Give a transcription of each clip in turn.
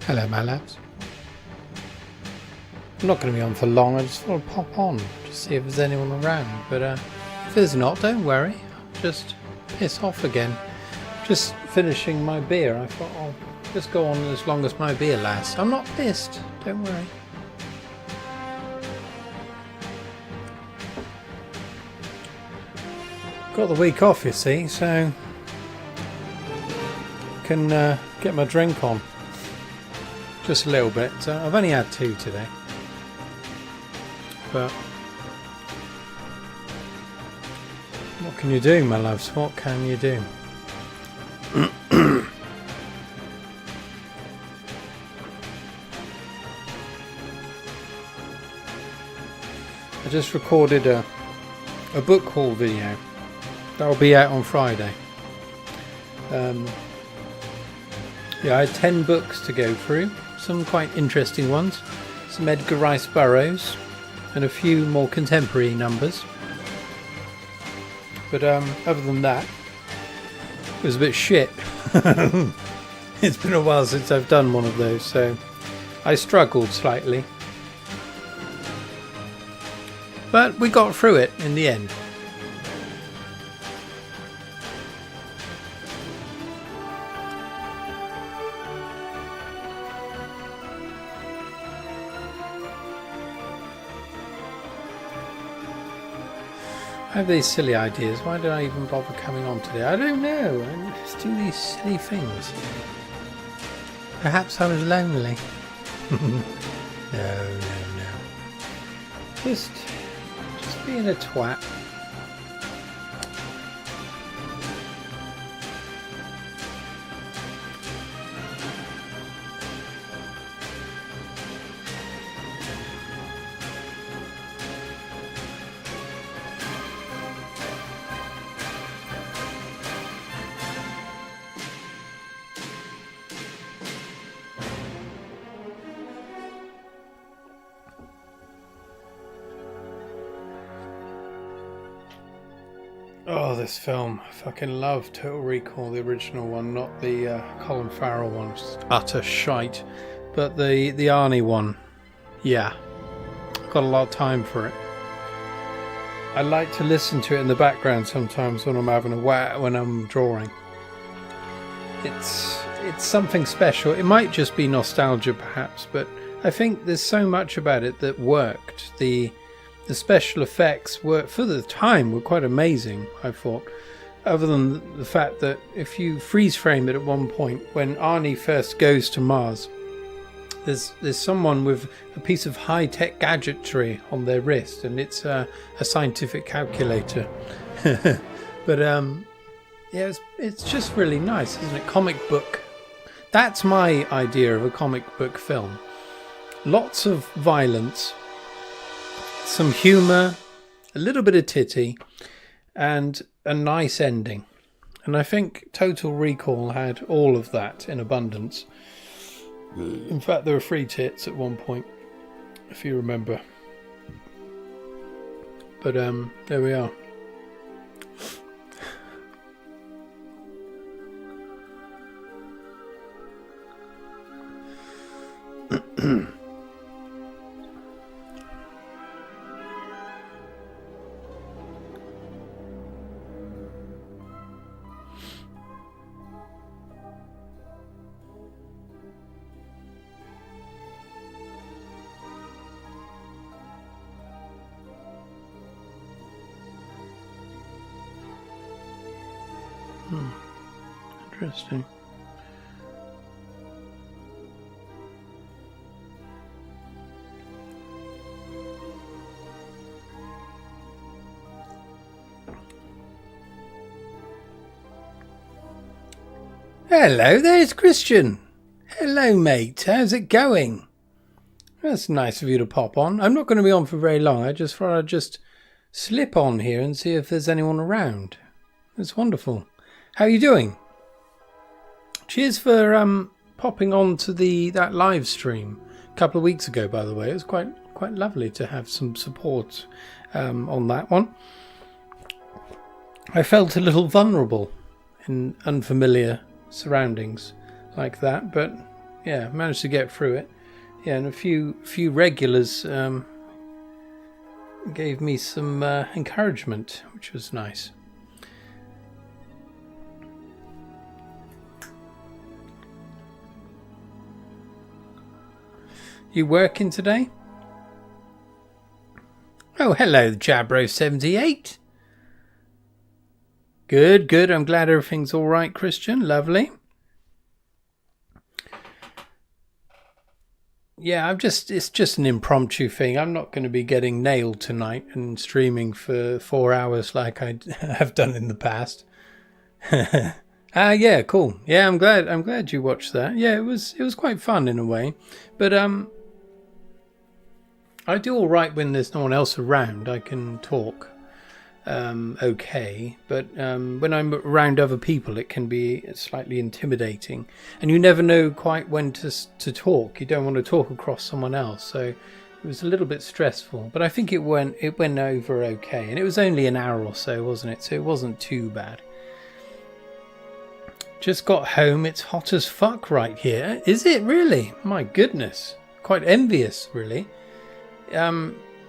Hello, my lads. I'm not going to be on for long. I just thought I'd pop on to see if there's anyone around. But if there's not, don't worry. I'll just piss off again. Just finishing my beer. I thought I'll just go on as long as my beer lasts. I'm not pissed. Don't worry. Got the week off, you see, so can get my drink on. Just a little bit. I've only had 2 today. But what can you do, my loves? What can you do? I just recorded a book haul video. That'll be out on Friday. Yeah, I had 10 books to go through. Some quite interesting ones. Some Edgar Rice Burroughs. And a few more contemporary numbers. But other than that, it was a bit shit. It's been a while since I've done one of those, so I struggled slightly. But we got through it in the end. I have these silly ideas. Why did I even bother coming on today? I don't know. I just do these silly things. Perhaps I was lonely. No. Just being a twat. Oh, this film. I fucking love Total Recall, the original one, not the Colin Farrell one. Just utter shite. But the Arnie one, yeah. I've got a lot of time for it. I like to listen to it in the background sometimes when I'm having when I'm drawing. It's something special. It might just be nostalgia perhaps, but I think there's so much about it that worked. The special effects were, for the time, were quite amazing, I thought. Other than the fact that if you freeze frame it at one point, when Arnie first goes to Mars, there's someone with a piece of high-tech gadgetry on their wrist, and it's a scientific calculator. But yeah, it's just really nice, isn't it? Comic book. That's my idea of a comic book film. Lots of violence, some humour, a little bit of titty, and a nice ending. And I think Total Recall had all of that in abundance. In fact, there were 3 tits at one point, if you remember. But there we are. Interesting. Hello, there's Christian. Hello, mate. How's it going? That's nice of you to pop on. I'm not going to be on for very long. I just thought I'd just slip on here and see if there's anyone around. That's wonderful. How are you doing? Cheers for popping on to that live stream a couple of weeks ago, by the way. It was quite lovely to have some support on that one. I felt a little vulnerable in unfamiliar surroundings like that, but Yeah, managed to get through it. Yeah, and a few regulars gave me some encouragement, which was nice. You working today? Oh, hello, Jabro78. Good. I'm glad everything's all right, Christian. Lovely. Yeah, it's just an impromptu thing. I'm not going to be getting nailed tonight and streaming for 4 hours like I have done in the past. Yeah, cool. Yeah, I'm glad you watched that. Yeah, it was quite fun in a way. But I do all right when there's no one else around. I can talk okay, but when I'm around other people it can be slightly intimidating, and you never know quite when to talk. You don't want to talk across someone else, so it was a little bit stressful, but I think it went over okay, and it was only an hour or so, wasn't it? So it wasn't too bad. Just got home. It's hot as fuck right here. Is it really? My goodness, quite envious really.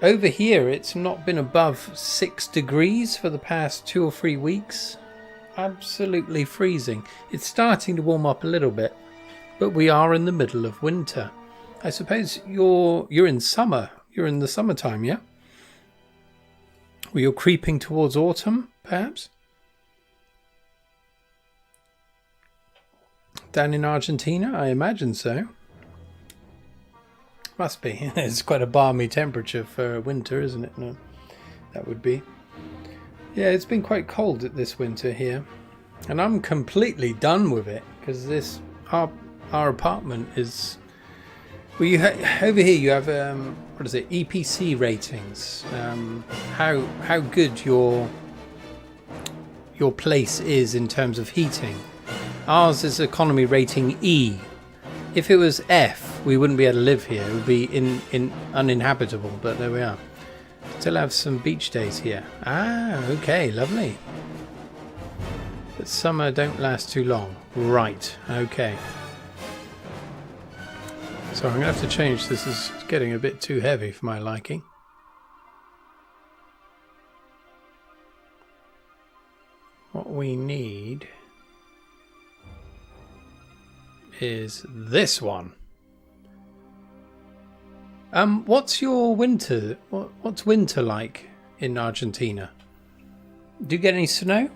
Over here, it's not been above 6 degrees for the past 2 or 3 weeks. Absolutely freezing. It's starting to warm up a little bit, but we are in the middle of winter. I suppose you're in summer. You're in the summertime, yeah? Or you're creeping towards autumn, perhaps? Down in Argentina, I imagine so. Must be. It's quite a balmy temperature for winter, isn't it? No, that would be. Yeah, it's been quite cold this winter here, and I'm completely done with it because our apartment is. Well, over here you have what is it? EPC ratings. How good your place is in terms of heating. Ours is economy rating E. If it was F, we wouldn't be able to live here. It would be uninhabitable, but there we are. Still have some beach days here. Ah, okay, lovely. But summer don't last too long. Right, okay. So I'm going to have to change this. It's getting a bit too heavy for my liking. What we need is this one. What's your winter? What's winter like in Argentina? Do you get any snow?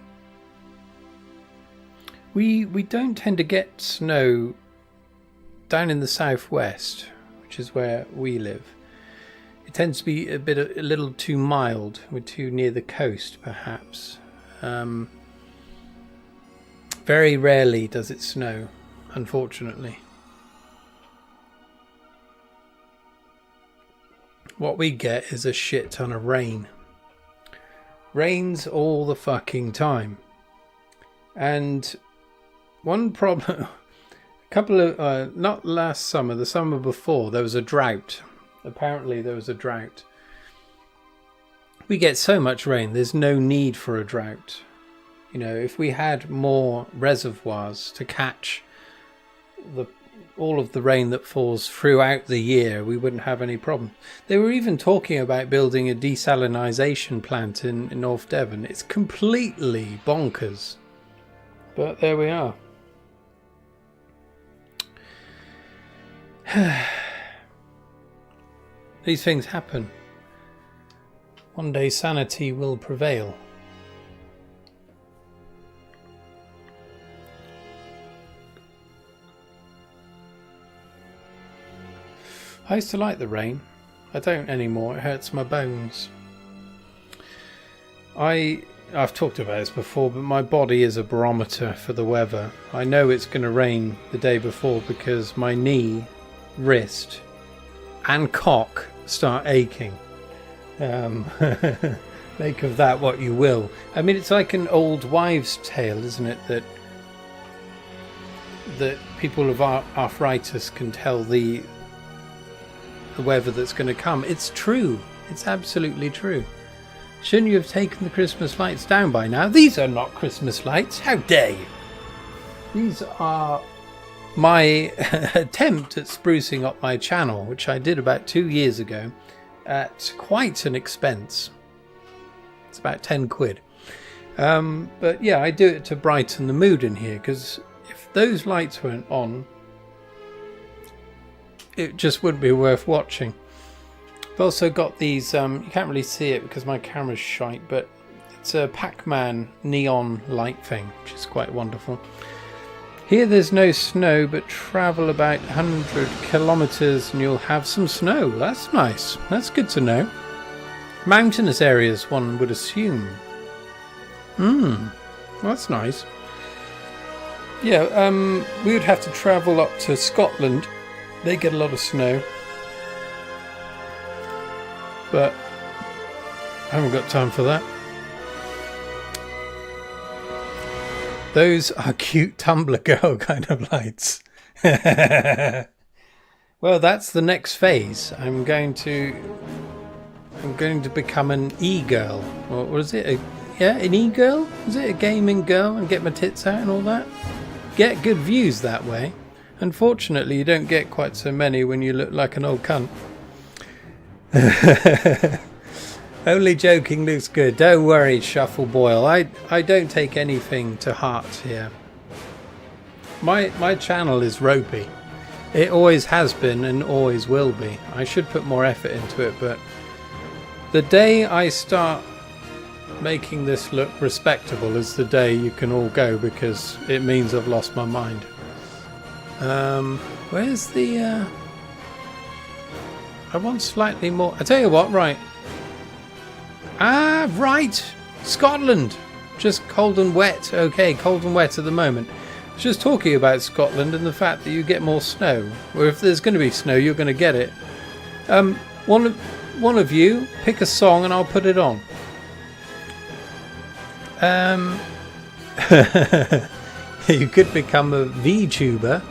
We don't tend to get snow down in the southwest, which is where we live. It tends to be a little too mild. We're too near the coast, perhaps. Very rarely does it snow, unfortunately. What we get is a shit ton of rain. Rains all the fucking time. And one problem, a couple of, not last summer, the summer before, there was a drought. Apparently there was a drought. We get so much rain, there's no need for a drought. You know, if we had more reservoirs to catch all of the rain that falls throughout the year, we wouldn't have any problem. They were even talking about building a desalination plant in North Devon. It's completely bonkers. But there we are. These things happen. One day sanity will prevail. I used to like the rain. I don't anymore. It hurts my bones. I've talked about this before, but my body is a barometer for the weather. I know it's going to rain the day before because my knee, wrist, and cock start aching. Make of that what you will. I mean, it's like an old wives' tale, isn't it? That people of arthritis can tell the weather that's going to come. It's true. It's absolutely true. Shouldn't you have taken the Christmas lights down by now? These are not Christmas lights. How dare you? These are my attempt at sprucing up my channel, which I did about 2 years ago at quite an expense. It's about 10 quid. But yeah, I do it to brighten the mood in here, because if those lights weren't on, it just wouldn't be worth watching. I've also got these, you can't really see it because my camera's shite, but it's a Pac-Man neon light thing, which is quite wonderful. Here there's no snow, but travel about 100 kilometers and you'll have some snow. That's nice. That's good to know. Mountainous areas, one would assume. That's nice. Yeah, we would have to travel up to Scotland. They get a lot of snow. But I haven't got time for that. Those are cute Tumblr girl kind of lights. Well, that's the next phase. I'm going to become an e-girl. Or was it an e-girl? Is it a gaming girl and get my tits out and all that? Get good views that way. Unfortunately, you don't get quite so many when you look like an old cunt. Only joking, looks good. Don't worry, Shuffle Boyle. I don't take anything to heart here. My channel is ropey. It always has been and always will be. I should put more effort into it, but the day I start making this look respectable is the day you can all go, because it means I've lost my mind. Where's the... I want slightly more... I tell you what, right. Ah, right. Scotland. Just cold and wet. Okay, cold and wet at the moment. I was just talking about Scotland and the fact that you get more snow. Or if there's going to be snow, you're going to get it. One of you, pick a song and I'll put it on. You could become a VTuber.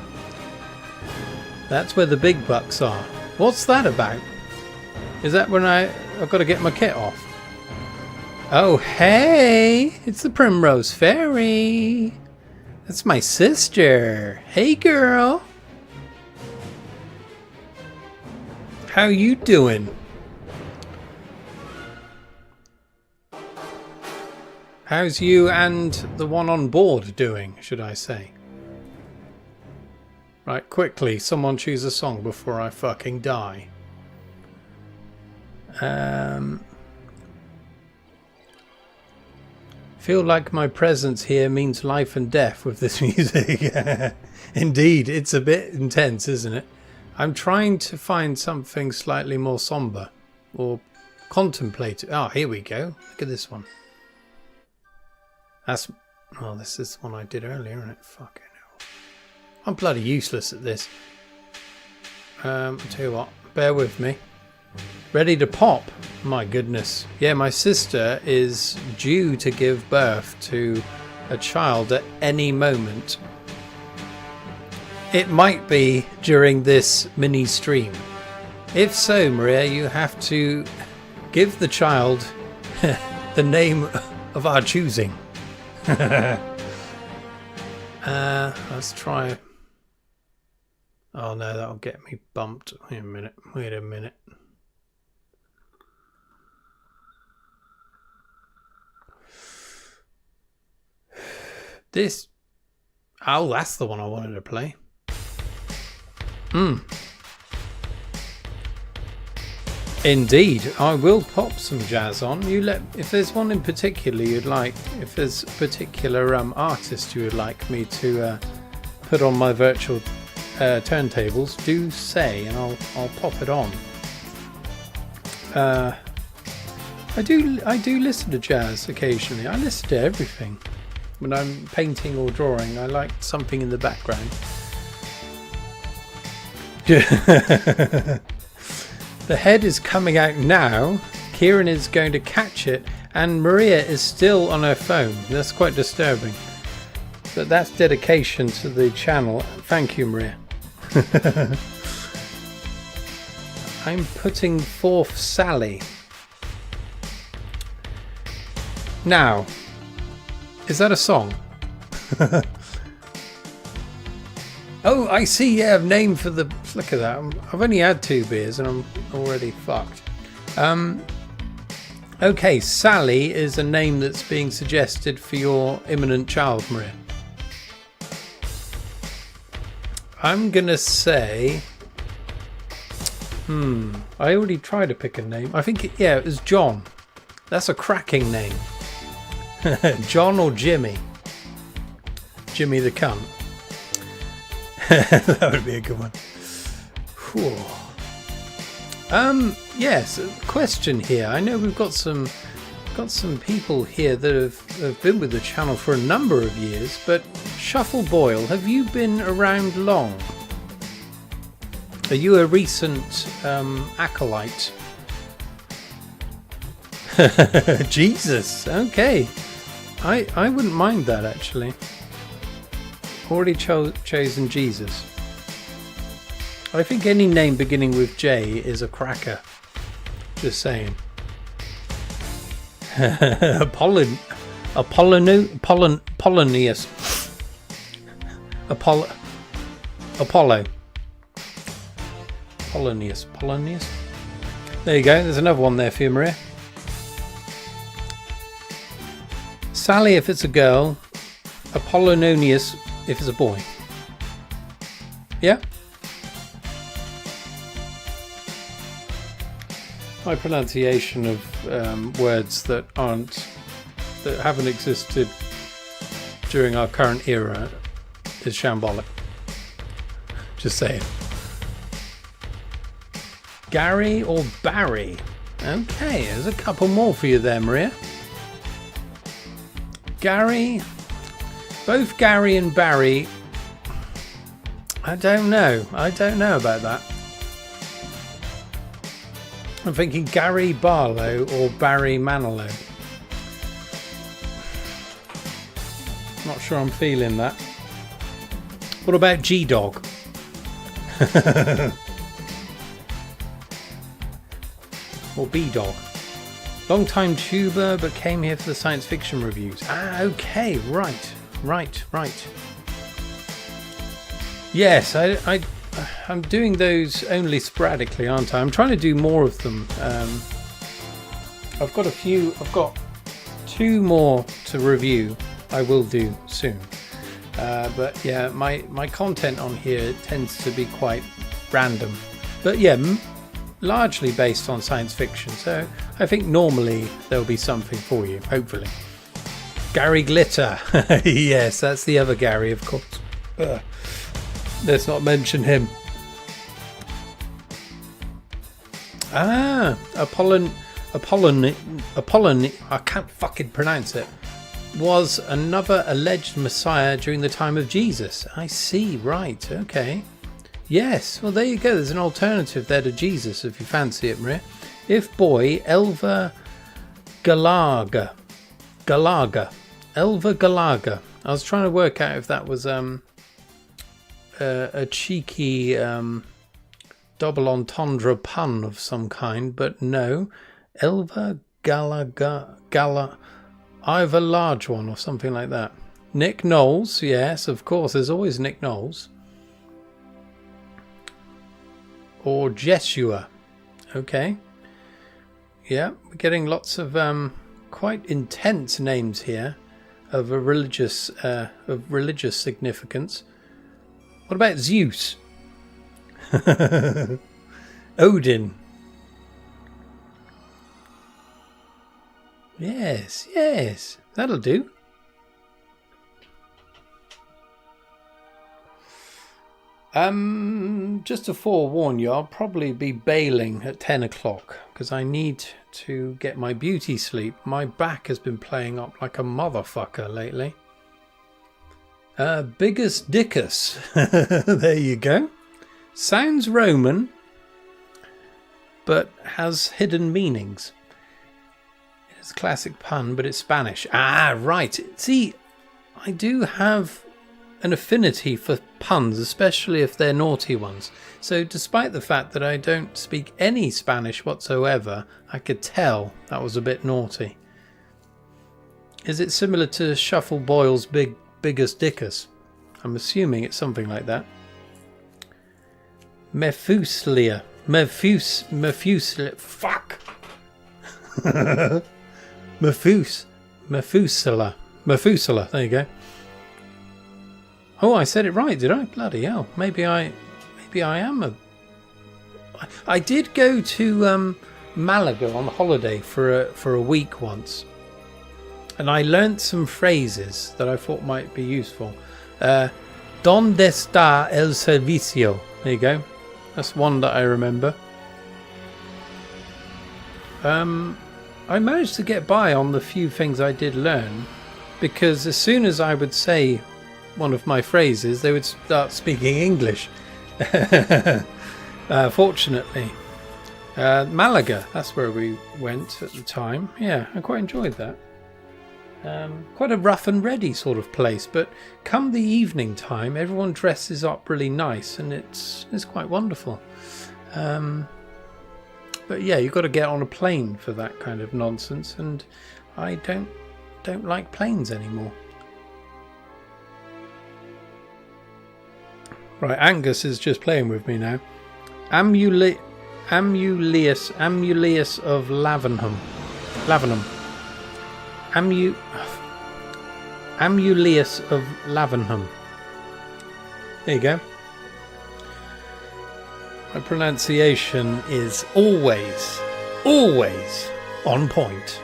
That's where the big bucks are. What's that about? Is that when I've got to get my kit off? Oh, hey! It's the Primrose Fairy! That's my sister! Hey, girl! How you doing? How's you and the one on board doing, should I say? Right, quickly, someone choose a song before I fucking die. Feel like my presence here means life and death with this music. Indeed, it's a bit intense, isn't it? I'm trying to find something slightly more somber or contemplative. Oh, here we go. Look at this one. This is the one I did earlier, isn't it? Fucking hell. I'm bloody useless at this. I'll tell you what, bear with me. Ready to pop? My goodness. Yeah, my sister is due to give birth to a child at any moment. It might be during this mini stream. If so, Maria, you have to give the child the name of our choosing. Let's try. Oh no, that'll get me bumped. Wait a minute. This... Oh, that's the one I wanted to play. Indeed, I will pop some jazz on. If there's one in particular you'd like, if there's a particular artist you would like me to put on my virtual turntables, do say, and I'll pop it on. I do listen to jazz occasionally. I listen to everything. When I'm painting or drawing, I like something in the background. The head is coming out now. Kieran is going to catch it, and Maria is still on her phone. That's quite disturbing. But that's dedication to the channel. Thank you, Maria. I'm putting forth Sally. Now, is that a song? Oh, I see. Yeah, name for the... Look at that. I've only had 2 beers and I'm already fucked. Okay, Sally is a name that's being suggested for your imminent child, Maria. I'm going to say... I already tried to pick a name. I think, it was John. That's a cracking name. John or Jimmy? Jimmy the cunt. That would be a good one. Whew. Yes, a question here. I know we've got some people here that have been with the channel for a number of years, but Shuffle Boyle, have you been around long? Are you a recent acolyte? Jesus, okay. I wouldn't mind that, actually. Already chosen Jesus. I think any name beginning with J is a cracker. Just saying. Polonius. Apollo. Polonius. There you go. There's another one there for you, Maria. Sally if it's a girl. Apollonius if it's a boy. Yeah? My pronunciation of words that haven't existed during our current era is shambolic. Just saying. Gary or Barry? Okay, there's a couple more for you there, Maria. Gary. Both Gary and Barry. I don't know about that. I'm thinking Gary Barlow or Barry Manilow. Not sure I'm feeling that. What about G-Dog? Or B-Dog? Long time tuber, but came here for the science fiction reviews. Ah, okay, right. Yes, I'm doing those only sporadically, aren't I? I'm trying to do more of them. I've got 2 more to review. I will do soon. But yeah, my content on here tends to be quite random. But yeah, largely based on science fiction. So I think normally there'll be something for you, hopefully. Gary Glitter. Yes, that's the other Gary, of course. Let's not mention him. Ah, Apollon, I can't fucking pronounce it. Was another alleged Messiah during the time of Jesus. I see, right, okay. Yes, well there you go, there's an alternative there to Jesus if you fancy it, Maria. If boy, Elva Galaga. Elva Galaga. I was trying to work out if that was a cheeky double entendre pun of some kind, but no. Elva Galaga. Either large one or something like that. Nick Knowles, yes, of course, there's always Nick Knowles. Or Jeshua. Okay. Yeah, we're getting lots of quite intense names here of a religious significance. What about Zeus? Odin. Yes, that'll do. Just to forewarn you, I'll probably be bailing at 10 o'clock because I need to get my beauty sleep. My back has been playing up like a motherfucker lately. Biggest Dickus. There you go. Sounds Roman, but has hidden meanings. It's a classic pun, but it's Spanish. Ah, right. See, I do have an affinity for puns, especially if they're naughty ones. So despite the fact that I don't speak any Spanish whatsoever, I could tell that was a bit naughty. Is it similar to Shuffle Boyle's Biggest Dickus? I'm assuming it's something like that. Methuselah. Fuck. Methuselah. There you go. Oh, I said it right, did I? Bloody hell. Maybe I am a... I did go to Malaga on holiday for a week once. And I learnt some phrases that I thought might be useful. ¿Dónde está el servicio? There you go. That's one that I remember. I managed to get by on the few things I did learn, because as soon as I would say one of my phrases, they would start speaking English. Fortunately. Malaga, that's where we went at the time. Yeah, I quite enjoyed that. Quite a rough and ready sort of place, but come the evening time, everyone dresses up really nice, and it's quite wonderful. But yeah, you've got to get on a plane for that kind of nonsense, and I don't like planes anymore. Right, Angus is just playing with me now. Amuleus of Lavenham. Amuleus of Lavenham. There you go. My pronunciation is always on point.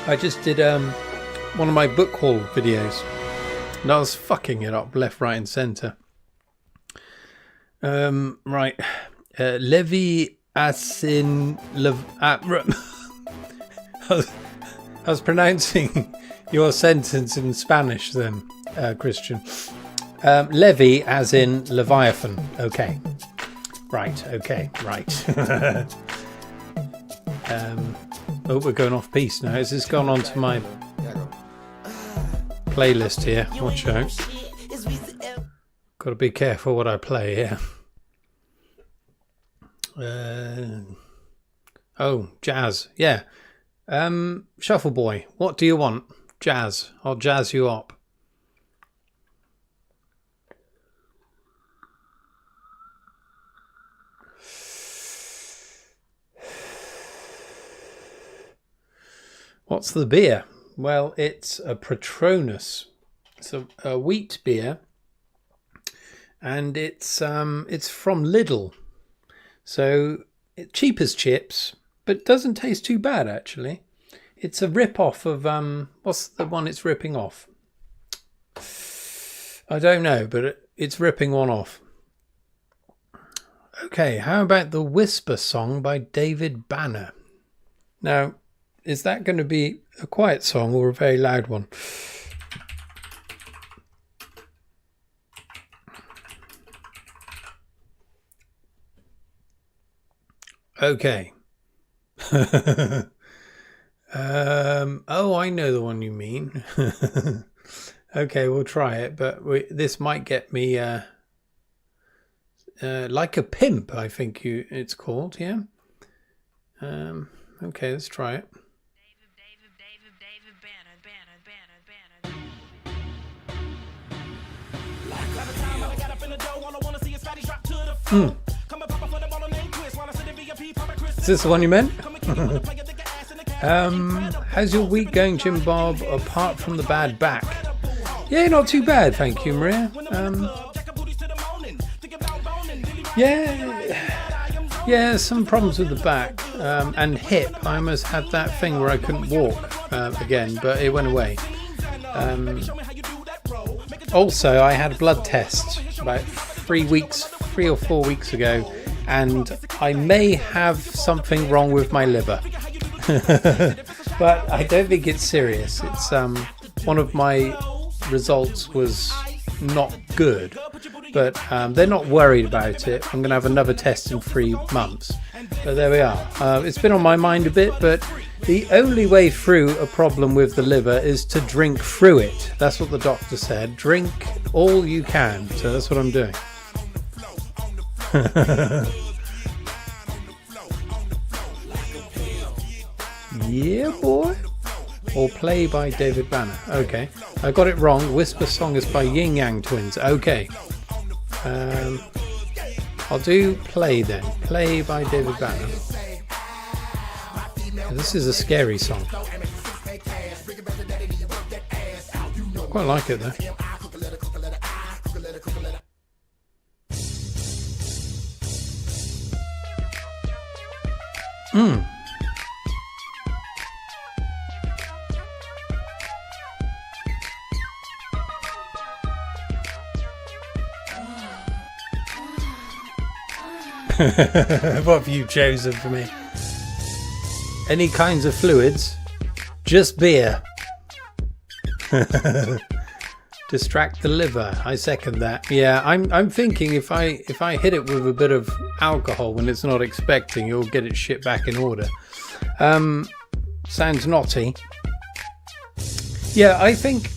I just did one of my book haul videos, and I was fucking it up left, right and centre. Right. Levi Asin... I was pronouncing your sentence in Spanish then, Christian. Levi as in Leviathan. Okay. Right. Oh, we're going off piece now. Has this gone on to my playlist here? Watch out. Got to be careful what I play here. Oh, jazz. Yeah. Shuffle Boy, what do you want? Jazz. I'll jazz you up. What's the beer? Well, it's a Patronus. It's a wheat beer, and it's from Lidl. So cheap as chips, but doesn't taste too bad actually. It's a rip-off of what's the one it's ripping off? I don't know, but it's ripping one off. Okay, how about the Whisper Song by David Banner? Now, is that going to be a quiet song or a very loud one? Okay. Oh, I know the one you mean. Okay, we'll try it, but this might get me Like a Pimp, I think it's called, yeah. Okay, let's try it. Is this the one you meant? How's your week going, Jim Bob, apart from the bad back? Yeah, not too bad, thank you, Maria. Yeah, some problems with the back and hip. I almost had that thing where I couldn't walk again, but it went away. Also, I had a blood test about 3 or 4 weeks ago, and I may have something wrong with my liver. But I don't think it's serious. It's one of my results was not good, but they're not worried about it. I'm going to have another test in 3 months. But there we are. It's been on my mind a bit, but the only way through a problem with the liver is to drink through it. That's what the doctor said. Drink all you can. So that's what I'm doing. Yeah, boy. Or Play by David Banner. Okay. I got it wrong. Whisper Song is by Yin Yang Twins. Okay. I'll do Play then. Play by David Banner. This is a scary song. Quite like it though. What have you chosen for me? Any kinds of fluids? Just beer. Distract the liver. I second that. Yeah, I'm thinking if I hit it with a bit of alcohol when it's not expecting, you'll get its shit back in order. Sounds naughty. Yeah, I think.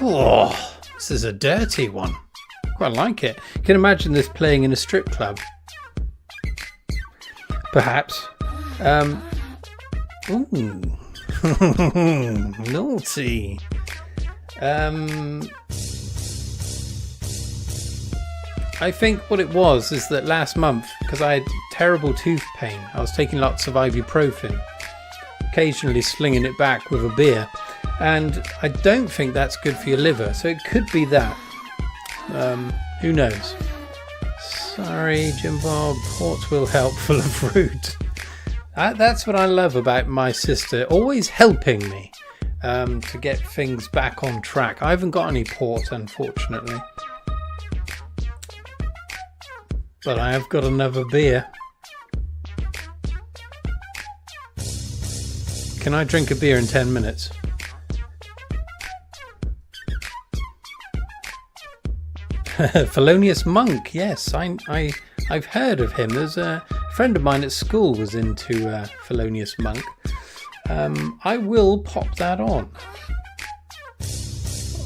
Oh, this is a dirty one. Quite like it. You can imagine this playing in a strip club. Perhaps. Ooh. Naughty. I think what it was is that last month, because I had terrible tooth pain, I was taking lots of ibuprofen, occasionally slinging it back with a beer, and I don't think that's good for your liver, so it could be that. Who knows? Sorry, Jim Bob. Port will help, full of fruit. That's what I love about my sister, always helping me to get things back on track. I haven't got any port, unfortunately, but I have got another beer. Can I drink a beer in 10 minutes? Felonious Monk, yes, I've heard of him. There's a friend of mine at school was into Felonious Monk. I will pop that on.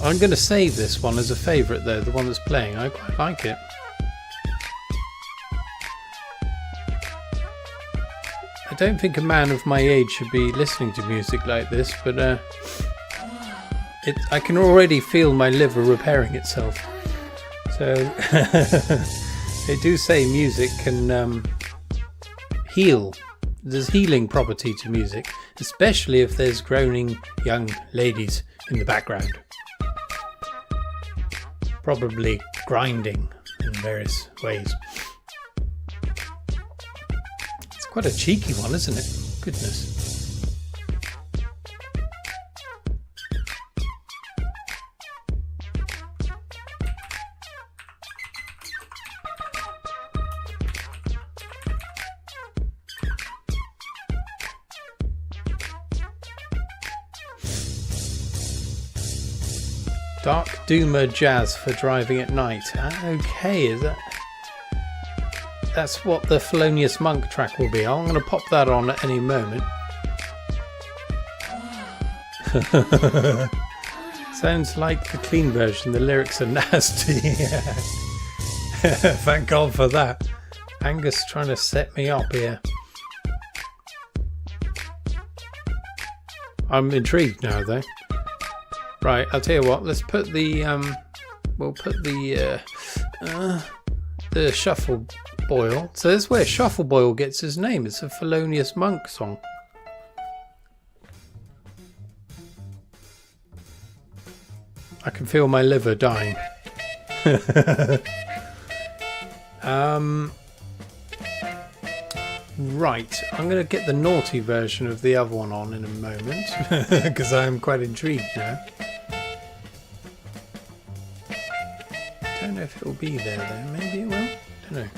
I'm going to save this one as a favourite though, the one that's playing. I quite like it. I don't think a man of my age should be listening to music like this, but I can already feel my liver repairing itself. So they do say music can heal. There's healing property to music, especially if there's groaning young ladies in the background. Probably grinding in various ways. It's quite a cheeky one, isn't it? Goodness. Dark Doomer Jazz for driving at night. Okay, is that's what the Felonious Monk track will be. I'm going to pop that on at any moment. Sounds like the clean version. The lyrics are nasty. Thank God for that. Angus trying to set me up here. I'm intrigued now though. Right, I'll tell you what. Let's put the we'll put the Shuffle Boil. So that's where Shuffle Boil gets his name. It's a Felonious Monk song. I can feel my liver dying. Right, I'm going to get the naughty version of the other one on in a moment because I'm quite intrigued now. Don't know if it will be there though. Maybe it will. Don't know.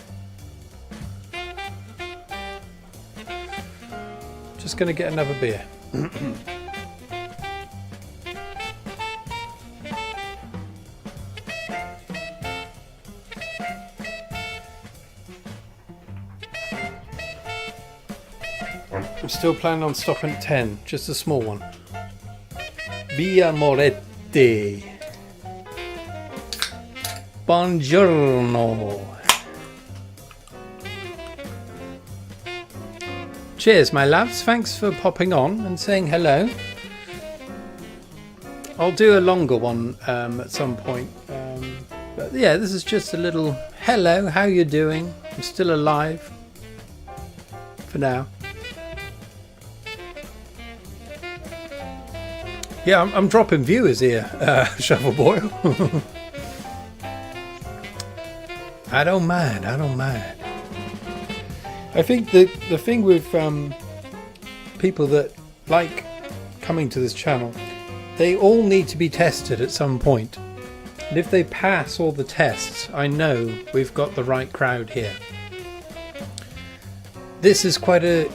Just going to get another beer. I'm still planning on stopping at 10, just a small one. Via Moretti. Buongiorno. Cheers, my loves. Thanks for popping on and saying hello. I'll do a longer one at some point. But yeah, this is just a little hello, how you doing? I'm still alive for now. Yeah, I'm dropping viewers here, Shovel Boil. I don't mind. I think the thing with people that like coming to this channel, they all need to be tested at some point. And if they pass all the tests, I know we've got the right crowd here. This is quite a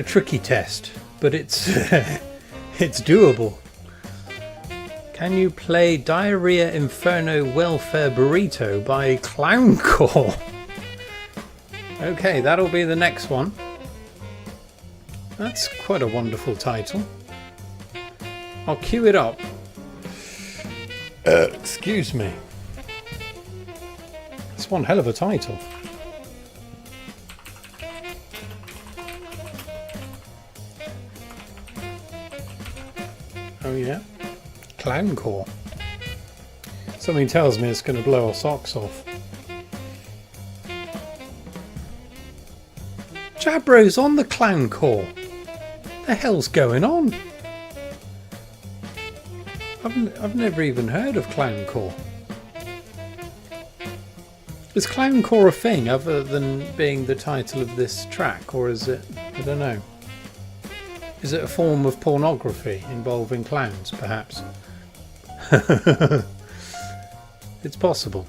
tricky test, but it's it's doable. Can you play Diarrhea Inferno Welfare Burrito by Clowncore? Okay, that'll be the next one. That's quite a wonderful title. I'll cue it up. Excuse me. It's one hell of a title. Oh yeah? Clowncore. Something tells me it's going to blow our socks off. Jabro's on the Clowncore. The hell's going on? I've never even heard of Clowncore. Is Clowncore a thing other than being the title of this track, or is it? I don't know. Is it a form of pornography involving clowns, perhaps? It's possible.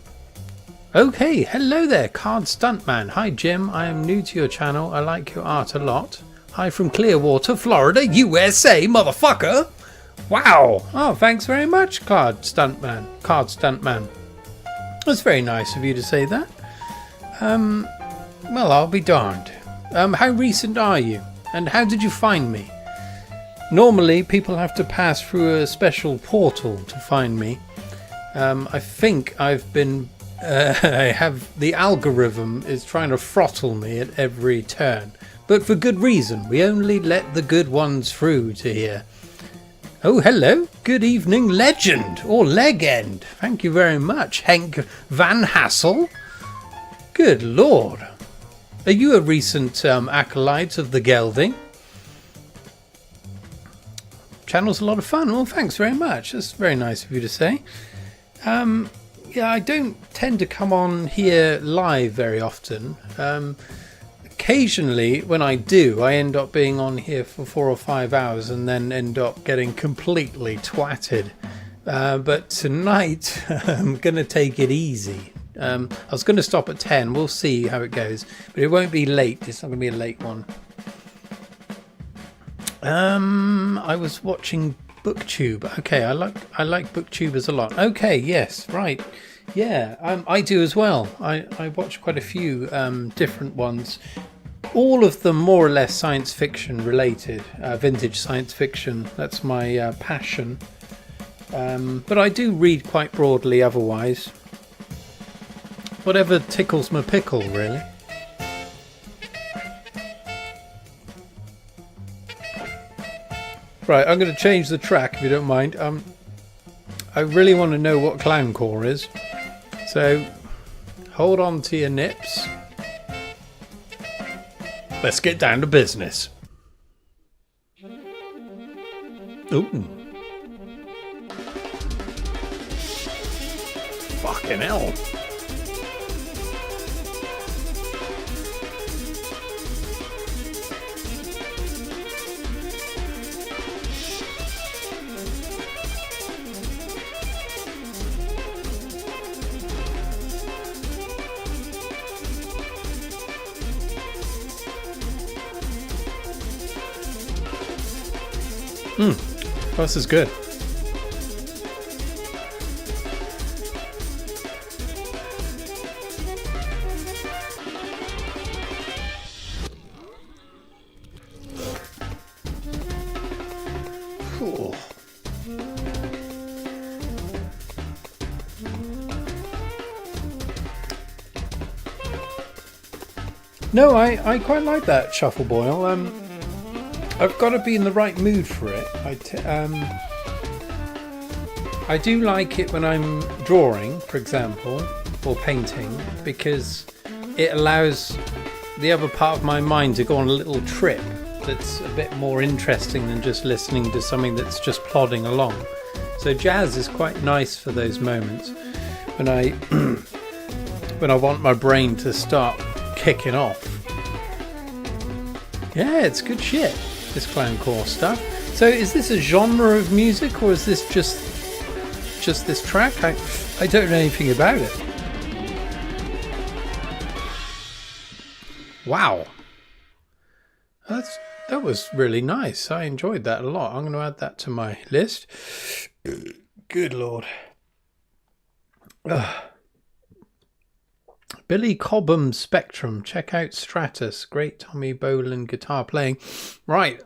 Okay, hello there, Card Stuntman. Hi Jim, I am new to your channel. I like your art a lot. Hi from Clearwater, Florida, USA, motherfucker! Wow! Oh, thanks very much, Card Stuntman. That's very nice of you to say that. Well, I'll be darned. How recent are you? And how did you find me? Normally, people have to pass through a special portal to find me. I think I've been... the algorithm is trying to throttle me at every turn. But for good reason. We only let the good ones through to here. Oh, hello. Good evening, legend. Or legend. Thank you very much, Henk Van Hassel. Good lord. Are you a recent acolyte of the Gelding? Channel's a lot of fun. Well, thanks very much. That's very nice of you to say. Yeah, I don't tend to come on here live very often. Occasionally, when I do, I end up being on here for 4 or 5 hours and then end up getting completely twatted. But tonight, I'm going to take it easy. I was going to stop at 10. We'll see how it goes. But it won't be late. It's not going to be a late one. I was watching BookTube. Okay, I like BookTubers a lot. Okay, yes, right. Yeah, I do as well. I watch quite a few different ones. All of them more or less science fiction related. Vintage science fiction. That's my passion. But I do read quite broadly otherwise. Whatever tickles my pickle, really. Right, I'm going to change the track if you don't mind. I really want to know what Clowncore is. So, hold on to your nips. Let's get down to business. Ooh. Fucking hell. Oh, this is good. Cool. No, I quite like that Shuffle Boil. I've got to be in the right mood for it. I do like it when I'm drawing, for example, or painting, because it allows the other part of my mind to go on a little trip that's a bit more interesting than just listening to something that's just plodding along. So jazz is quite nice for those moments when I when I want my brain to start kicking off. Yeah, it's good shit, this clowncore stuff. So is this a genre of music, or is this just this track? I don't know anything about it. Wow. That was really nice. I enjoyed that a lot. I'm going to add that to my list. Good Lord. Billy Cobham Spectrum. Check out Stratus. Great Tommy Boland guitar playing. Right.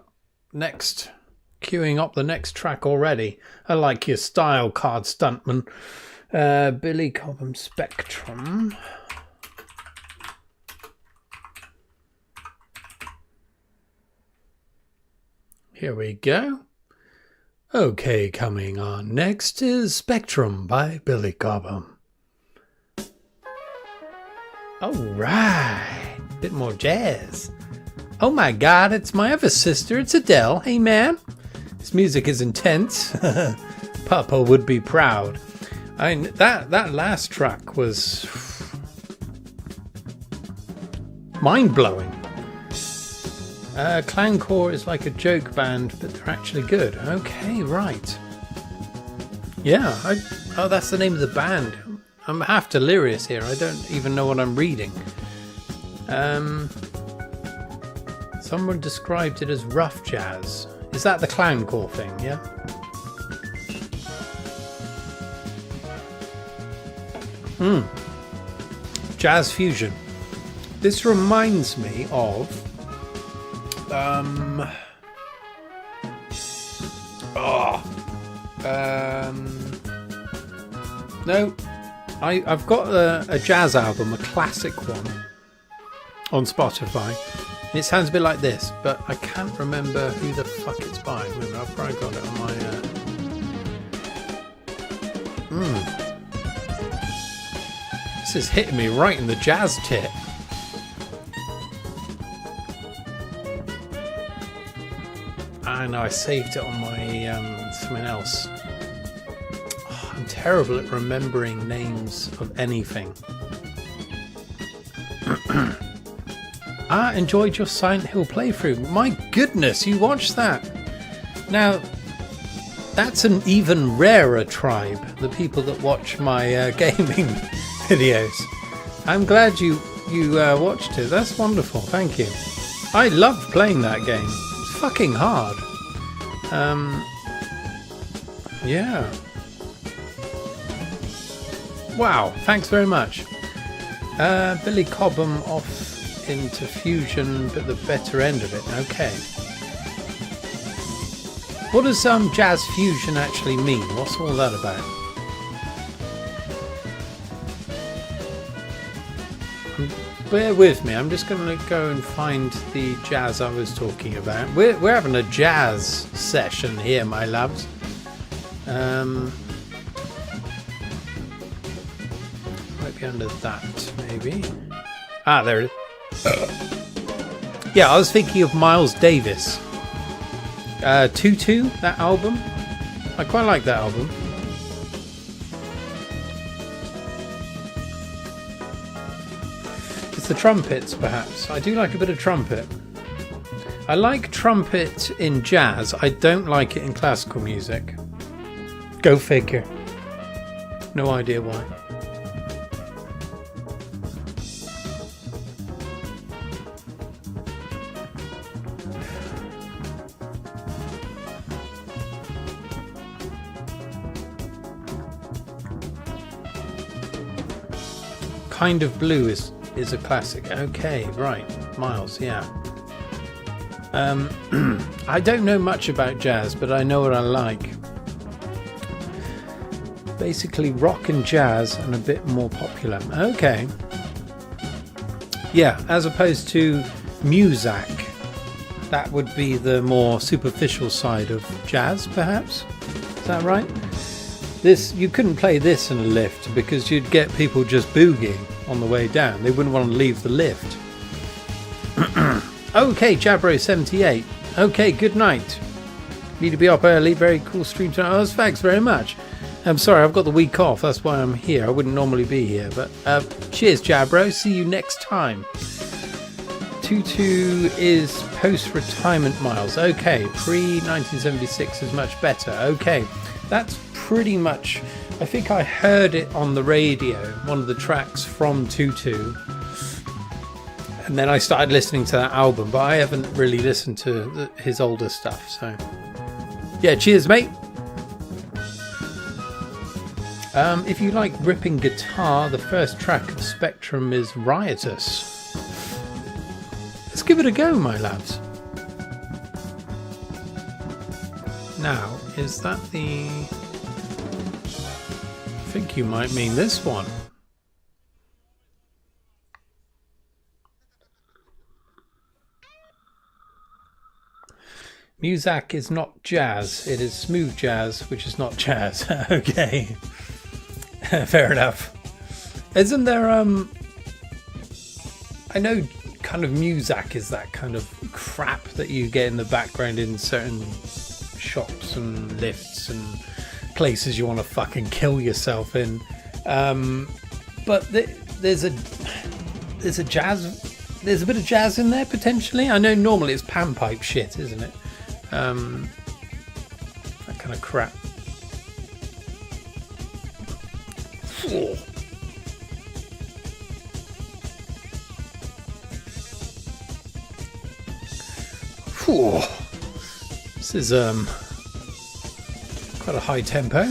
Next. Queuing up the next track already. I like your style, Card Stuntman. Billy Cobham Spectrum. Here we go. Okay, coming on next is Spectrum by Billy Cobham. Alright, bit more jazz. Oh my god, it's my other sister, it's Adele. Hey man, this music is intense. Papa would be proud. That last track was mind-blowing. Clowncore is like a joke band, but they're actually good. Okay, right. Yeah, oh, that's the name of the band. I'm half delirious here. I don't even know what I'm reading. Someone described it as rough jazz. Is that the clowncore thing, yeah? Jazz fusion. This reminds me of no, I've got a jazz album, a classic one, on Spotify. It sounds a bit like this, but I can't remember who the fuck it's by. Wait a minute, I've probably got it on my... This is hitting me right in the jazz tit. I know, I saved it on my something else. Oh, I'm terrible at remembering names of anything. Enjoyed your Silent Hill playthrough. My goodness, you watched that. Now, that's an even rarer tribe, the people that watch my gaming videos. I'm glad you watched it. That's wonderful, thank you. I loved playing that game. It's fucking hard. Yeah. Wow, thanks very much. Billy Cobham off into fusion, but the better end of it. Okay. What does jazz fusion actually mean? What's all that about? Bear with me. I'm just going to go and find the jazz I was talking about. We're having a jazz session here, my loves. Might be under that, maybe. Ah, there it is. Yeah, I was thinking of Miles Davis. Tutu, that album. I quite like that album. It's the trumpets, perhaps. I do like a bit of trumpet. I like trumpet in jazz. I don't like it in classical music. Go figure. No idea why. Kind of Blue is a classic. Okay, right. Miles, yeah. I don't know much about jazz, but I know what I like. Basically rock and jazz and a bit more popular. Okay. Yeah, as opposed to Muzak. That would be the more superficial side of jazz, perhaps. Is that right? This, you couldn't play this in a lift because you'd get people just boogieing on the way down. They wouldn't want to leave the lift. Okay, Jabro78. Okay, good night. Need to be up early. Very cool stream tonight. Oh, thanks very much. I'm sorry, I've got the week off. That's why I'm here. I wouldn't normally be here. But cheers, Jabro. See you next time. Tutu is post-retirement miles. Okay, pre-1976 is much better. Okay, that's pretty much... I think I heard it on the radio, one of the tracks from Tutu. And then I started listening to that album, but I haven't really listened to his older stuff. So, yeah, cheers, mate. If you like ripping guitar, the first track of Spectrum is Riotous. Let's give it a go, my lads. Now, is that the... I think you might mean this one. Muzak is not jazz, it is smooth jazz, which is not jazz. Okay. Fair enough. Isn't there, I know kind of Muzak is that kind of crap that you get in the background in certain shops and lifts and places you want to fucking kill yourself in. But there's a jazz, there's a bit of jazz in there potentially. I know normally it's panpipe shit, isn't it? That kind of crap. Oh. Whew. This is quite a high tempo.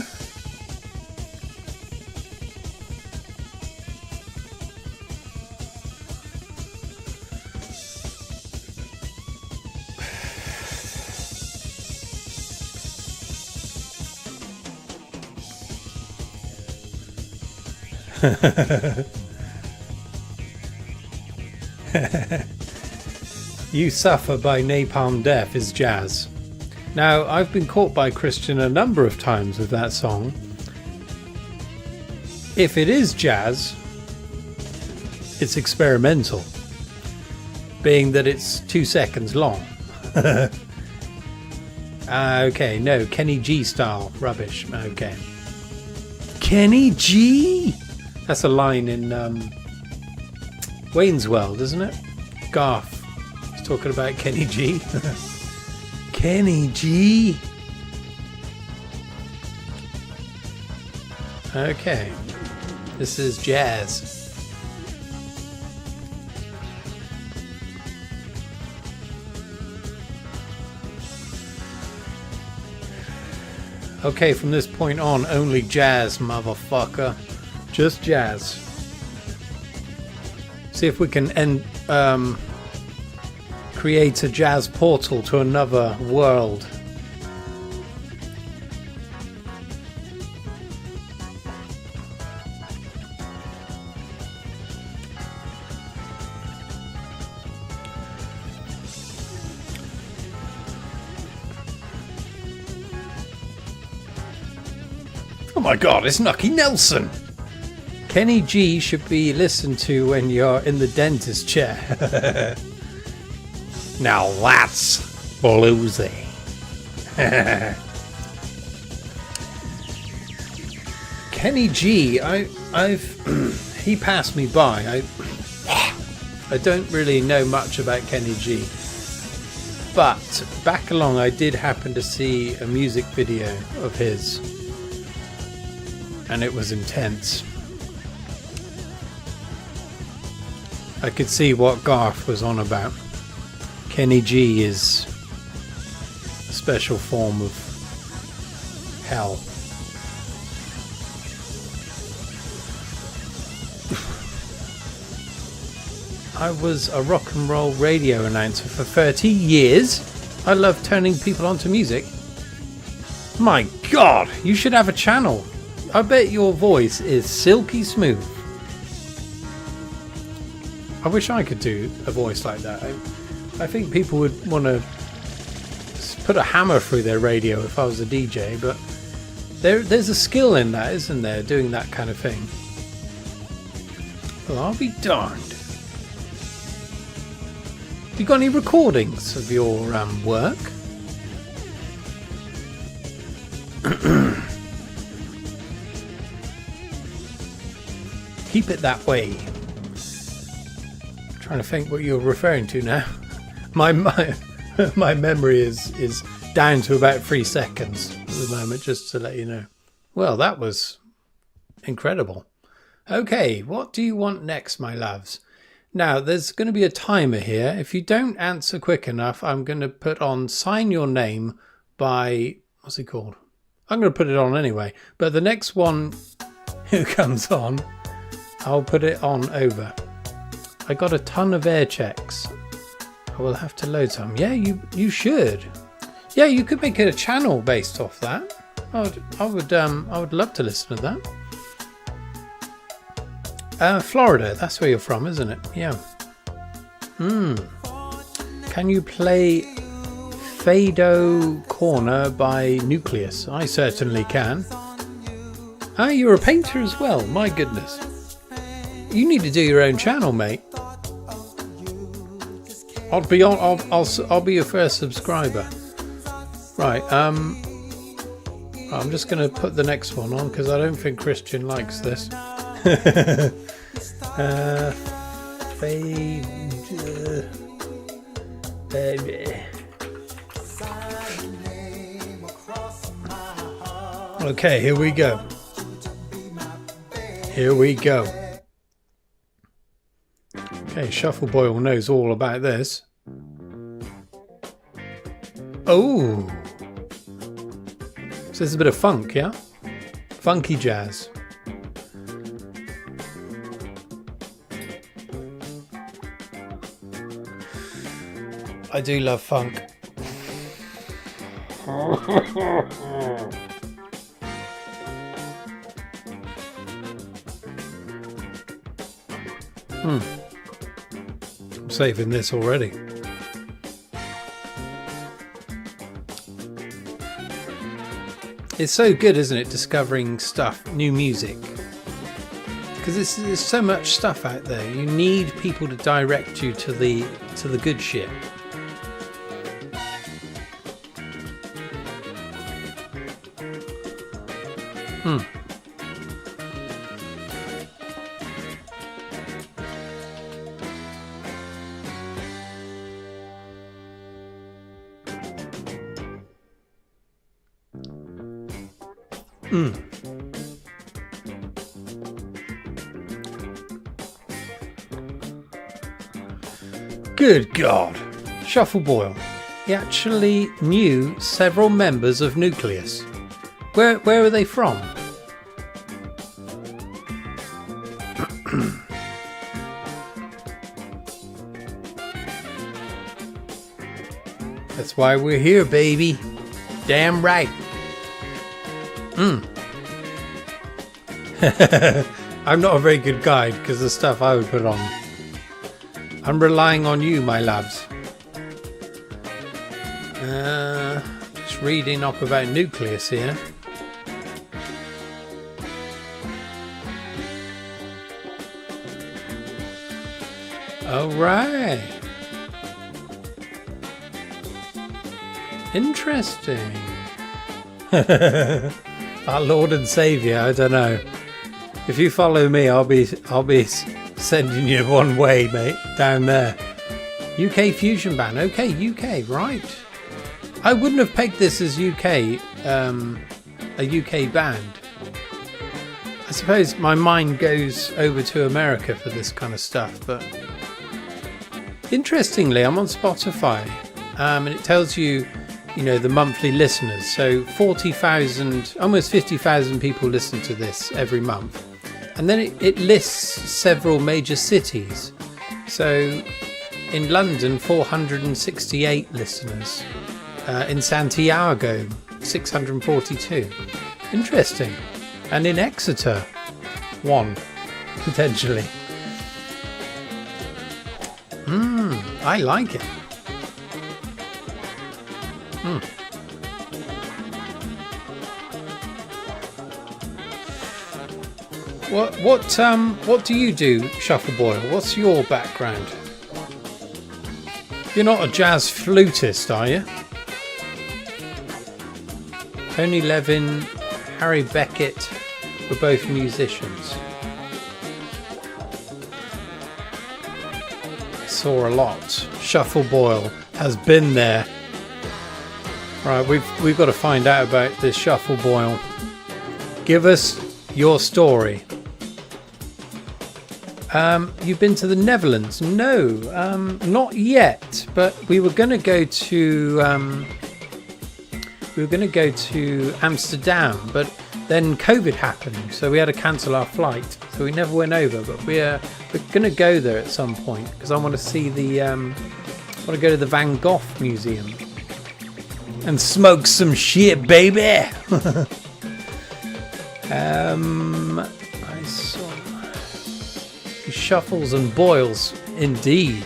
You Suffer by Napalm Death is jazz. Now, I've been caught by Christian a number of times with that song. If it is jazz, it's experimental, being that it's 2 seconds long. Okay, no, Kenny G style rubbish. Okay. Kenny G? That's a line in Wayne's World, isn't it? Garth is talking about Kenny G. Kenny G. Okay, this is jazz. Okay, from this point on, only jazz, motherfucker. Just jazz. See if we can create a jazz portal to another world. Oh my god, it's Nucky Nelson! Kenny G should be listened to when you're in the dentist chair. Now that's bluesy. Kenny G, he passed me by. I don't really know much about Kenny G, but back along I did happen to see a music video of his, and it was intense. I could see what Garth was on about. Kenny G is a special form of hell. I was a rock and roll radio announcer for 30 years. I love turning people onto music. My God, you should have a channel. I bet your voice is silky smooth. I wish I could do a voice like that. I think people would want to put a hammer through their radio if I was a DJ, but There's a skill in that, isn't there, doing that kind of thing? Well, I'll be darned. Have you got any recordings of your work? Keep it that way. I'm trying to think what you're referring to now. My memory is down to about 3 seconds at the moment, just to let you know. Well, that was incredible. Okay, what do you want next, my loves? Now, there's going to be a timer here. If you don't answer quick enough, I'm going to put on Sign Your Name by... What's it called? I'm going to put it on anyway. But the next one who comes on, I'll put it on over. I got a ton of air checks. I will have to load some. Yeah, you should. Yeah, you could make it a channel based off that. I would love to listen to that. Florida, that's where you're from, isn't it? Yeah. Can you play Fado Corner by Nucleus? I certainly can. Ah, you're a painter as well. My goodness. You need to do your own channel, mate. I'll be your first subscriber. Right. I'm just going to put the next one on because I don't think Christian likes this. Okay, here we go. Here we go. Okay, Shuffle Boyle knows all about this. Oh! So there's a bit of funk, yeah? Funky jazz. I do love funk. I'm saving this already. It's so good, isn't it, discovering stuff, new music? Because there's so much stuff out there. You need people to direct you to the good shit. Good God. Shuffle Boyle. He actually knew several members of Nucleus. Where are they from? That's why we're here, baby. Damn right. I'm not a very good guide because of the stuff I would put on. I'm relying on you, my loves. Just reading up about Nucleus here. All right. Interesting. Our Lord and Saviour, I don't know. If you follow me, I'll be sending you one way, mate, down there. UK fusion band. Okay, UK, right. I wouldn't have pegged this as UK, a UK band. I suppose my mind goes over to America for this kind of stuff, but interestingly, I'm on Spotify, and it tells you, the monthly listeners. So 40,000, almost 50,000 people listen to this every month. And then it lists several major cities. So in London, 468 listeners. In Santiago, 642. Interesting. And in Exeter, 1, potentially. I like it. What do you do, Shuffleboil? What's your background? You're not a jazz flutist, are you? Tony Levin, Harry Beckett were both musicians. Saw a lot. Shuffleboil has been there. Right, we've got to find out about this Shuffleboil. Give us your story. You've been to the Netherlands? No, not yet. But we were going to go to Amsterdam, but then COVID happened, so we had to cancel our flight. So we never went over. But we're going to go there at some point because I want to see the. I want to go to the Van Gogh Museum and smoke some shit, baby. I saw shuffles and boils. Indeed.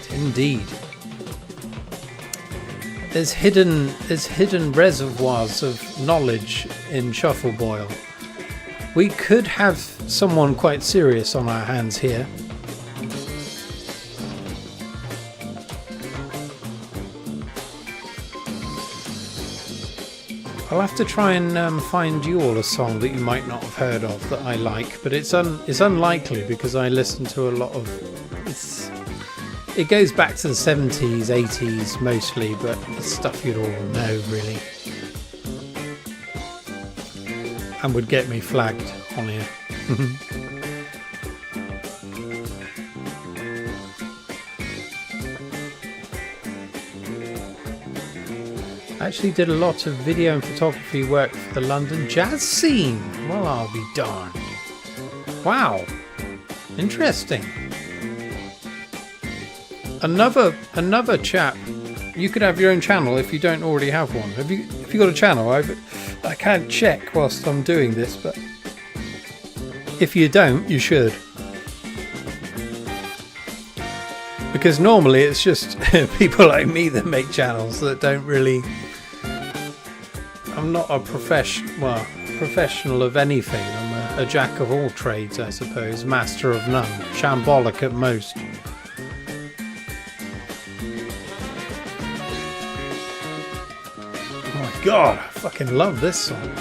There's hidden reservoirs of knowledge in Shuffleboil. We could have someone quite serious on our hands here. I'll have to try and find you all a song that you might not have heard of that I like, but it's unlikely because I listen to a lot of. It goes back to the 70s, 80s mostly, but it's stuff you'd all know really, and would get me flagged on here. I actually did a lot of video and photography work for the London jazz scene. Well, I'll be darned. Wow, interesting. Another chap. You could have your own channel if you don't already have one. Have you got a channel? I can't check whilst I'm doing this, but if you don't, you should. Because normally it's just people like me that make channels that don't really. I'm not a professional of anything. I'm a jack of all trades, I suppose. Master of none. Shambolic at most. Oh my god, I fucking love this song.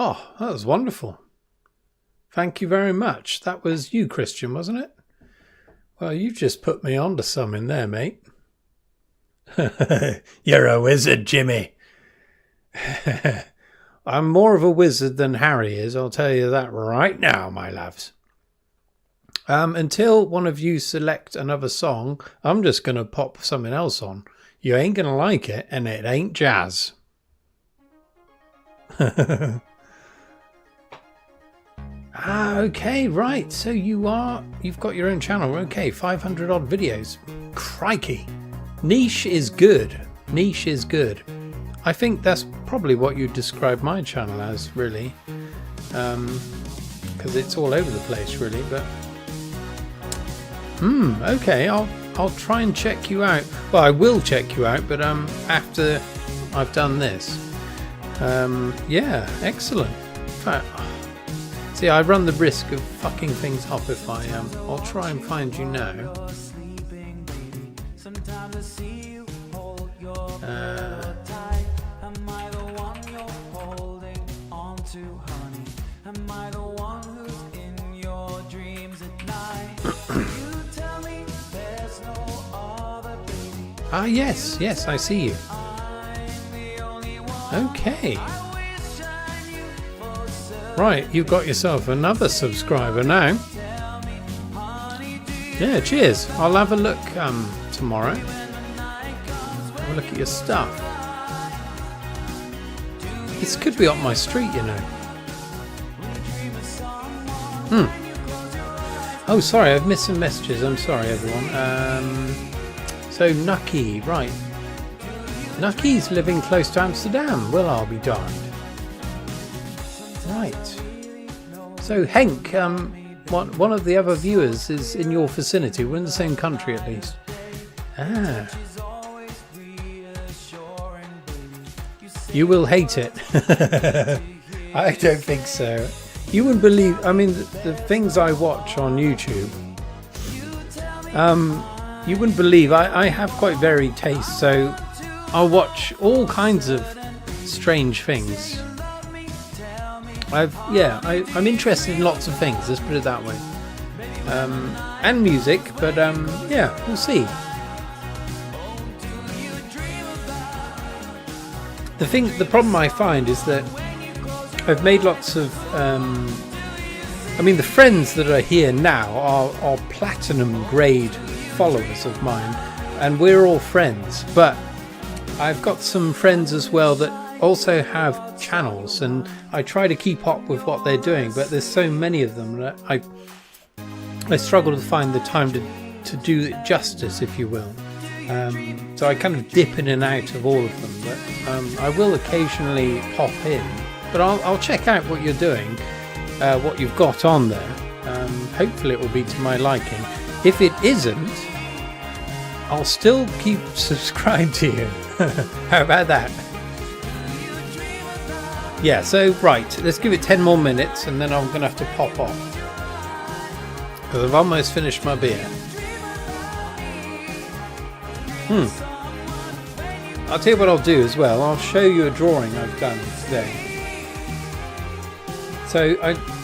Oh, that was wonderful. Thank you very much. That was you, Christian, wasn't it? Well, you've just put me on to something there, mate. You're a wizard, Jimmy. I'm more of a wizard than Harry is, I'll tell you that right now, my loves. Until one of you select another song, I'm just going to pop something else on. You ain't going to like it, and it ain't jazz. Okay, right. So you've got your own channel. Okay, 500 odd videos. Crikey. Niche is good. Niche is good. I think that's probably what you describe my channel as, really. Because it's all over the place, really, but... okay, I'll try and check you out. Well, I will check you out, but after I've done this. Yeah, excellent. In fact, see, I run the risk of fucking things up if I'll try and find you now. Yes, I see you. Okay. Right, you've got yourself another subscriber now. Yeah, cheers. I'll have a look tomorrow. Have a look at your stuff. This could be up my street, you know. Oh, sorry, I've missed some messages. I'm sorry, everyone. So, Nucky, right. Nucky's living close to Amsterdam. Well, I'll be darned. Right. So Henk, one of the other viewers is in your vicinity. We're in the same country at least. Ah. You will hate it. I don't think so. You wouldn't believe, I mean, the things I watch on YouTube, you wouldn't believe, I have quite varied tastes, so I'll watch all kinds of strange things. I'm interested in lots of things, let's put it that way. And music, but yeah, we'll see. The problem I find is that I've made lots of the friends that are here now are platinum grade followers of mine, and we're all friends, but I've got some friends as well that also have channels, and I try to keep up with what they're doing, but there's so many of them that I struggle to find the time to do it justice, if you will. So I kind of dip in and out of all of them, but I will occasionally pop in. But I'll check out what you're doing, what you've got on there. Hopefully it will be to my liking. If it isn't, I'll still keep subscribed to you. How about that? Yeah, so right, let's give it 10 more minutes and then I'm going to have to pop off. Because I've almost finished my beer. I'll tell you what I'll do as well. I'll show you a drawing I've done today. So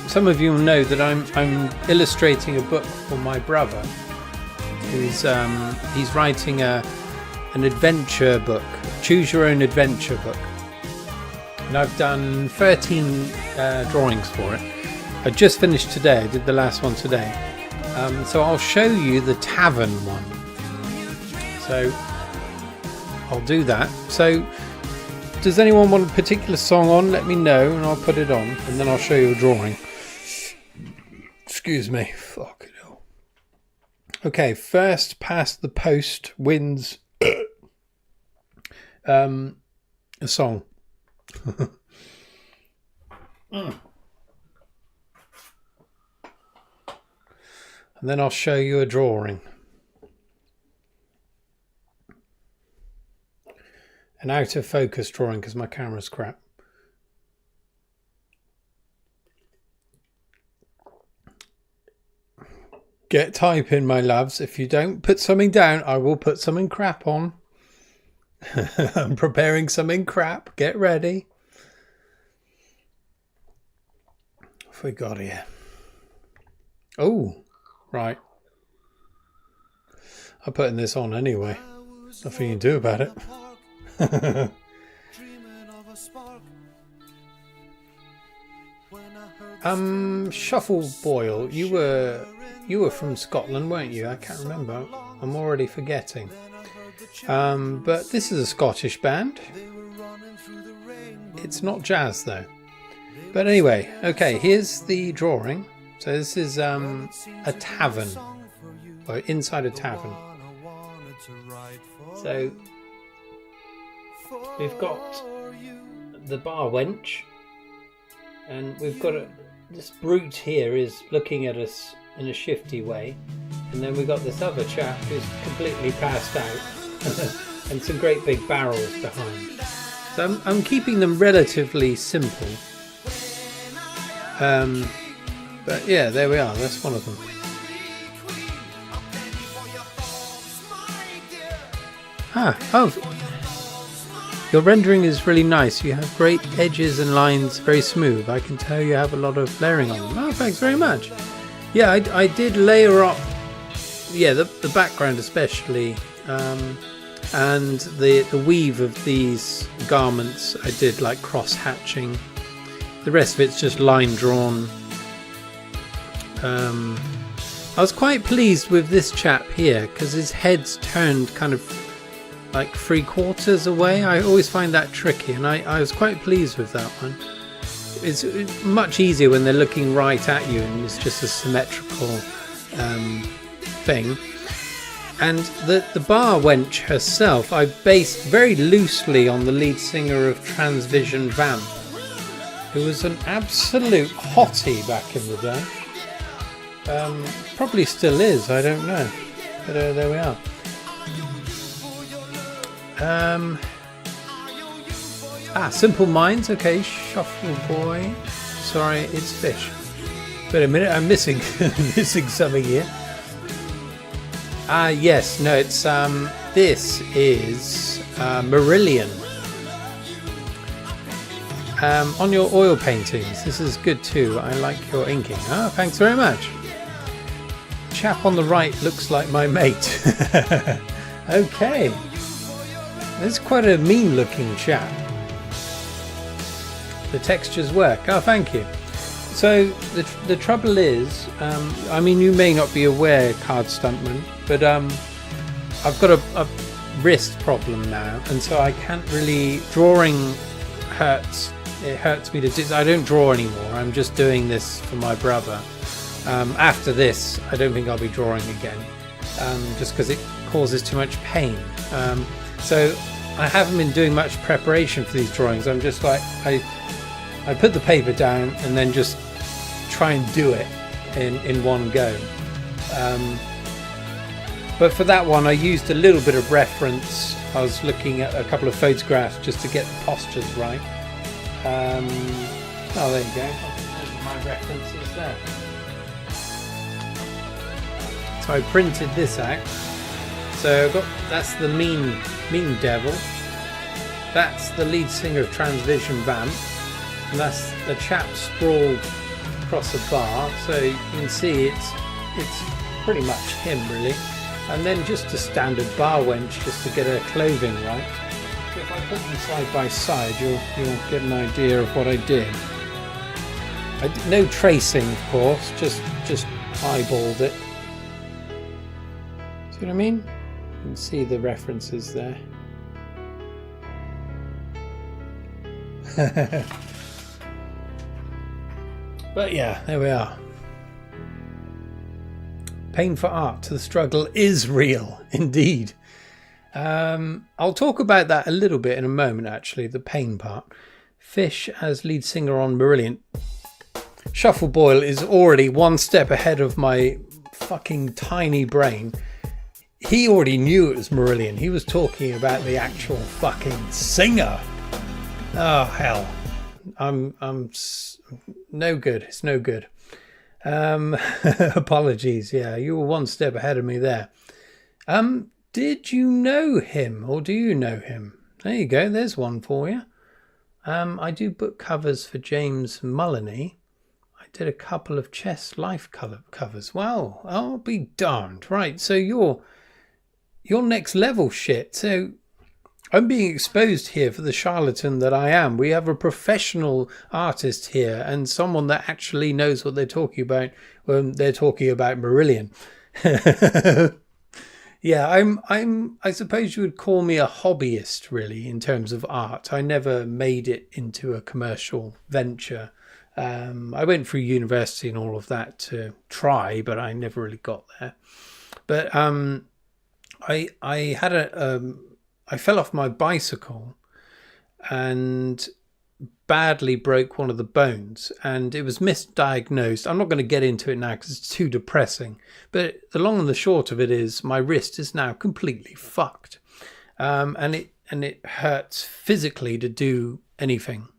some of you will know that I'm illustrating a book for my brother, who's he's writing an adventure book, choose your own adventure book, and I've done 13 drawings for it. I just finished today. I did the last one today, so I'll show you the tavern one. So I'll do that. So does anyone want a particular song on? Let me know and I'll put it on, and then I'll show you a drawing. Excuse me. Fuck it all. Okay, first past the post wins a song. And then I'll show you a drawing. An out of focus drawing because my camera's crap. Get typing, my loves. If you don't put something down, I will put something crap on. I'm preparing something crap. Get ready. What have we got here? Oh, right. I'm putting this on anyway. Nothing you can do about it. Shuffle Boyle, you were from Scotland, weren't you? I can't remember. I'm already forgetting. But this is a Scottish band. It's not jazz though. But anyway, okay, here's the drawing. So this is a tavern, or inside a tavern. So we've got the bar wench, and we've got this brute here is looking at us in a shifty way, and then we've got this other chap who's completely passed out and some great big barrels behind. So I'm keeping them relatively simple, but yeah, there we are, that's one of them. Your rendering is really nice. You have great edges and lines, very smooth. I can tell you have a lot of layering on them. Oh, thanks very much. Yeah, I did layer up, the background especially, and the weave of these garments. I did like cross hatching. The rest of it's just line drawn. I was quite pleased with this chap here because his head's turned kind of like 3/4 away. I always find that tricky, and I was quite pleased with that one. It's much easier when they're looking right at you and it's just a symmetrical thing. And the bar wench herself I based very loosely on the lead singer of Transvision Vamp, who was an absolute hottie back in the day. Probably still is, I don't know. But there we are. Simple Minds, okay, Shuffle Boy. Sorry, it's Fish. Wait a minute, I'm missing missing something here. Yes, no, it's this is Marillion. On your oil paintings, this is good too. I like your inking. Thanks very much. Chap on the right looks like my mate. Okay. It's quite a mean looking chap. The textures work. Oh, thank you. So the trouble is, I mean, you may not be aware, Card Stuntman, but I've got a wrist problem now, and so I can't really. Drawing hurts. It hurts me to do. I don't draw anymore. I'm just doing this for my brother. After this, I don't think I'll be drawing again, just because it causes too much pain. So I haven't been doing much preparation for these drawings. I'm just like I put the paper down and then just try and do it in one go. But for that one, I used a little bit of reference. I was looking at a couple of photographs just to get the postures right. Oh, there you go. There's my references there. So I printed this out. So that's the mean devil. That's the lead singer of Transvision Vamp. And that's the chap sprawled across a bar. So you can see it's pretty much him really. And then just a standard bar wench just to get her clothing right. So if I put them side by side, you'll get an idea of what I did. No tracing, of course, just eyeballed it. See what I mean? You can see the references there. But yeah, there we are. Pain for art. The struggle is real, indeed. I'll talk about that a little bit in a moment, actually, the pain part. Fish as lead singer on Marillion. Shuffle Boyle is already one step ahead of my fucking tiny brain. He already knew it was Marillion. He was talking about the actual fucking singer. Oh, hell. I'm no good. It's no good. Apologies. Yeah, you were one step ahead of me there. Did you know him or do you know him? There you go. There's one for you. I do book covers for James Mullany. I did a couple of Chess Life covers. Wow, I'll be darned. Right, so you're next level shit. So I'm being exposed here for the charlatan that I am. We have a professional artist here and someone that actually knows what they're talking about when they're talking about Marillion. Yeah, I suppose you would call me a hobbyist really in terms of art. I never made it into a commercial venture. I went through university and all of that to try, but I never really got there. But I fell off my bicycle and badly broke one of the bones, and it was misdiagnosed. I'm not going to get into it now because it's too depressing, but the long and the short of it is my wrist is now completely fucked, and it hurts physically to do anything,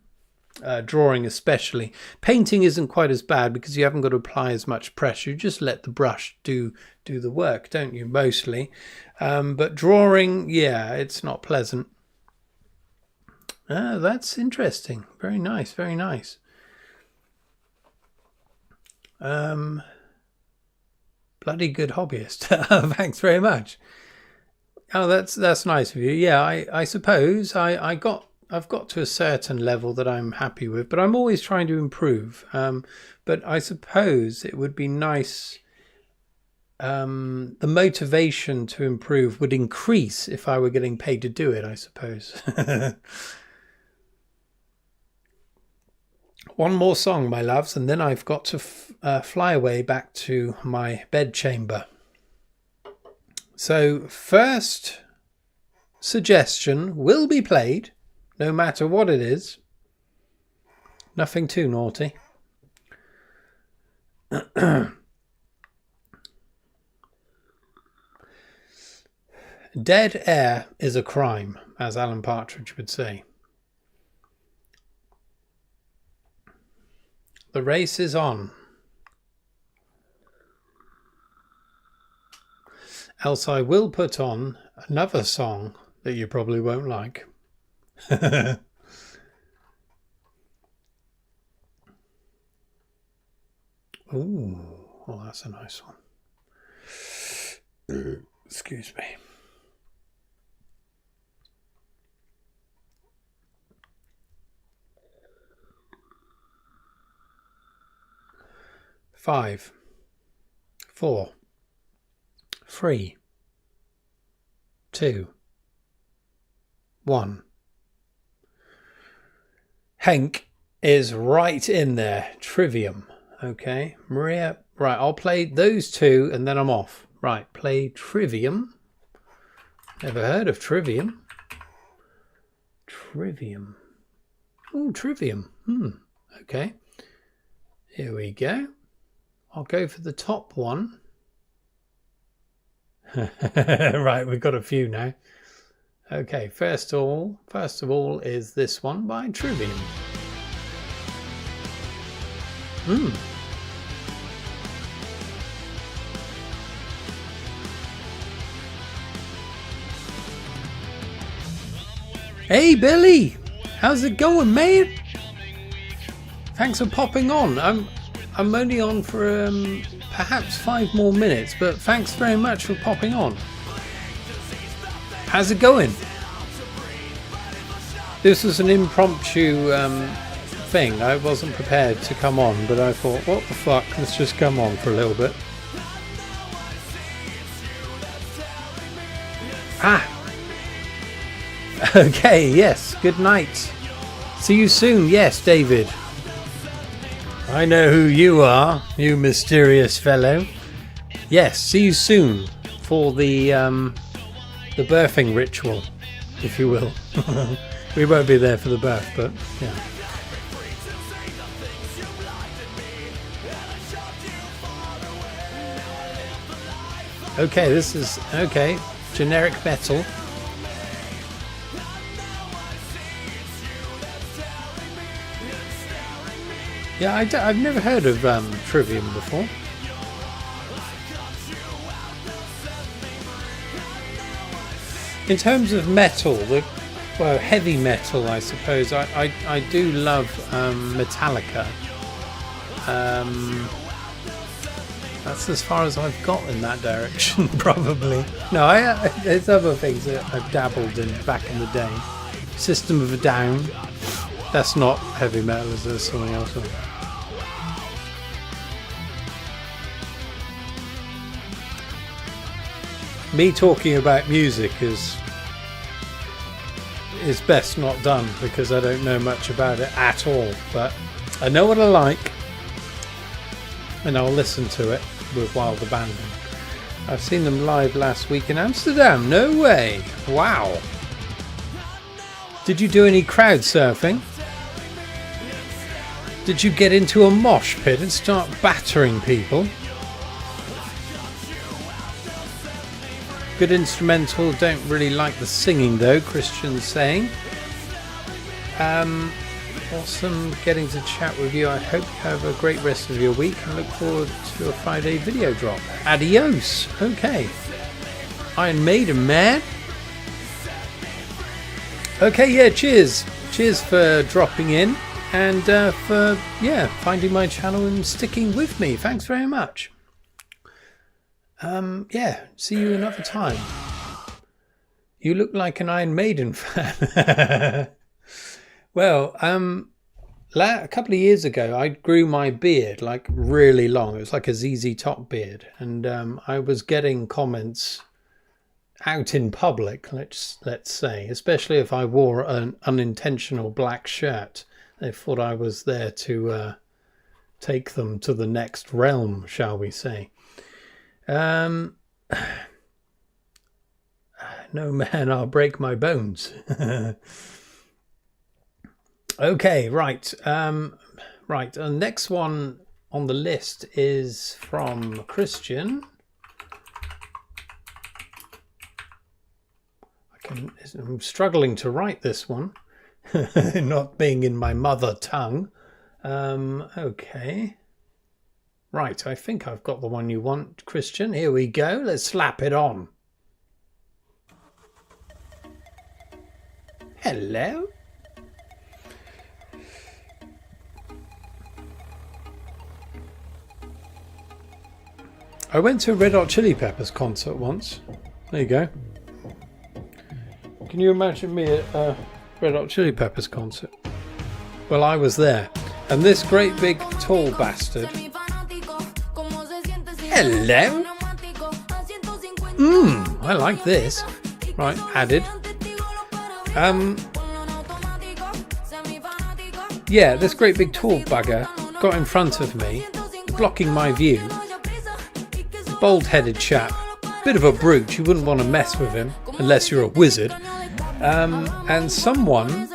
drawing especially. Painting isn't quite as bad because you haven't got to apply as much pressure. You just let the brush do the work, don't you, mostly. But drawing, yeah, it's not pleasant. That's interesting. Very nice, very nice. Bloody good hobbyist. Thanks very much. Oh, that's nice of you. Yeah, I suppose I've got to a certain level that I'm happy with, but I'm always trying to improve. But I suppose it would be nice. The motivation to improve would increase if I were getting paid to do it, I suppose. One more song, my loves, and then I've got to fly away back to my bedchamber. So, first suggestion will be played, no matter what it is. Nothing too naughty. Dead air is a crime, as Alan Partridge would say. The race is on. Else I will put on another song that you probably won't like. Ooh, well, that's a nice one. Excuse me. Five, 4, 3, 2, 1. Henk is right in there. Trivium. Okay, Maria. Right, I'll play those two and then I'm off. Right, play Trivium. Never heard of Trivium. Trivium. Oh, Trivium. Okay. Here we go. I'll go for the top one. Right, we've got a few now. Okay, first of all is this one by Trivium. Hey Billy, how's it going, mate? Thanks for popping on. I'm only on for perhaps 5 more minutes, but thanks very much for popping on. How's it going? This was an impromptu thing. I wasn't prepared to come on, but I thought, what the fuck, let's just come on for a little bit. Okay, yes, good night. See you soon. Yes, David. I know who you are, you mysterious fellow. Yes, see you soon for the birthing ritual, if you will. We won't be there for the birth, but yeah. Okay, this is okay. Generic metal. Yeah, I've never heard of Trivium before. In terms of metal, well, heavy metal, I suppose. I do love Metallica. That's as far as I've got in that direction, probably. No, there's other things that I've dabbled in back in the day. System of a Down. That's not heavy metal, is there something else? Me talking about music is best not done because I don't know much about it at all, but I know what I like and I'll listen to it with Wild Abandon. I've seen them live last week in Amsterdam. No way. Wow. Did you do any crowd surfing? Did you get into a mosh pit and start battering people? Good instrumental, don't really like the singing though, Christian's saying. Awesome getting to chat with you. I hope you have a great rest of your week and look forward to a Friday video drop. Adios. Okay. Iron Maiden, man. Okay, yeah, cheers. Cheers for dropping in and for, finding my channel and sticking with me. Thanks very much. See you another time. You look like an Iron Maiden fan. Well, a couple of years ago, I grew my beard like really long. It was like a ZZ Top beard, and I was getting comments out in public. Let's say, especially if I wore an unintentional black shirt, they thought I was there to take them to the next realm, shall we say? No, man, I'll break my bones. Okay, right. Right, the next one on the list is from Christian. I'm struggling to write this one, not being in my mother tongue. Okay. Right, I think I've got the one you want, Christian. Here we go. Let's slap it on. Hello. I went to a Red Hot Chili Peppers concert once. There you go. Can you imagine me at a Red Hot Chili Peppers concert? Well, I was there. And this great big tall bastard. Hello. I like this. Right, added. Yeah, this great big tall bugger got in front of me, blocking my view. Bald-headed chap. Bit of a brute. You wouldn't want to mess with him unless you're a wizard. And someone,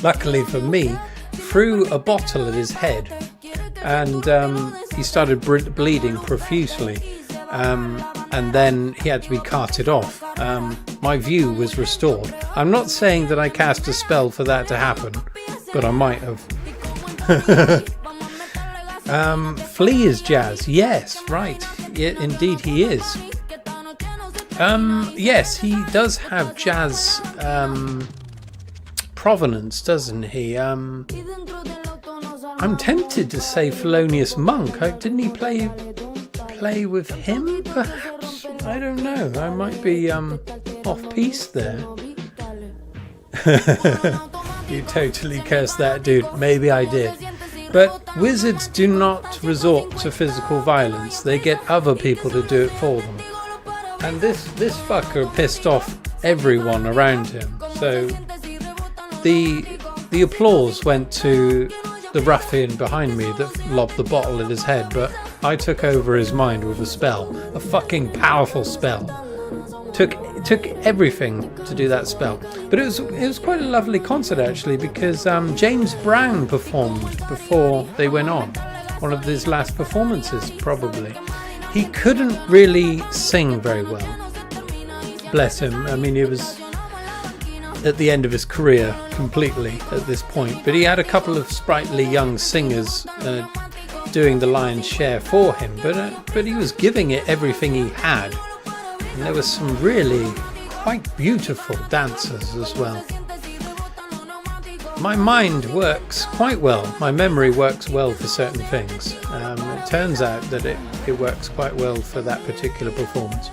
luckily for me, threw a bottle at his head, and he started bleeding profusely, and then he had to be carted off. My view was restored. I'm not saying that I cast a spell for that to happen, but I might have. Flea is jazz. Yes, right. Yeah, indeed he is. Yes, he does have jazz provenance, doesn't he? I'm tempted to say Thelonious Monk. Didn't he play with him, perhaps? I don't know. I might be off-piece there. You totally cursed that dude. Maybe I did. But wizards do not resort to physical violence. They get other people to do it for them. And this fucker pissed off everyone around him. So the applause went to the ruffian behind me that lobbed the bottle at his head, but I took over his mind with a spell. A fucking powerful spell. Took everything to do that spell. But it was quite a lovely concert actually, because James Brown performed before they went on. One of his last performances, probably. He couldn't really sing very well. Bless him. I mean, he was at the end of his career completely at this point. But he had a couple of sprightly young singers doing the lion's share for him. But he was giving it everything he had. And there were some really quite beautiful dancers as well. My mind works quite well. My memory works well for certain things. It turns out that it works quite well for that particular performance.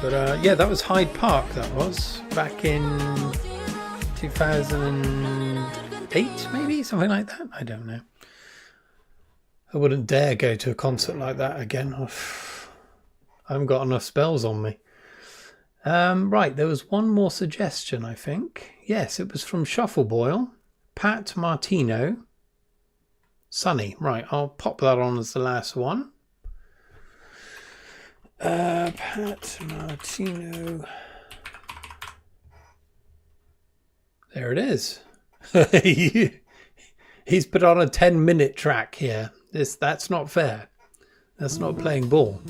But yeah, that was Hyde Park, that was. Back in 2008, maybe? Something like that? I don't know. I wouldn't dare go to a concert like that again. I haven't got enough spells on me. Right, there was one more suggestion, I think. Yes, it was from Shuffleboil, Pat Martino, Sunny. Right, I'll pop that on as the last one. Pat Martino. There it is. He's put on a 10-minute track here. That's not fair. That's not playing ball.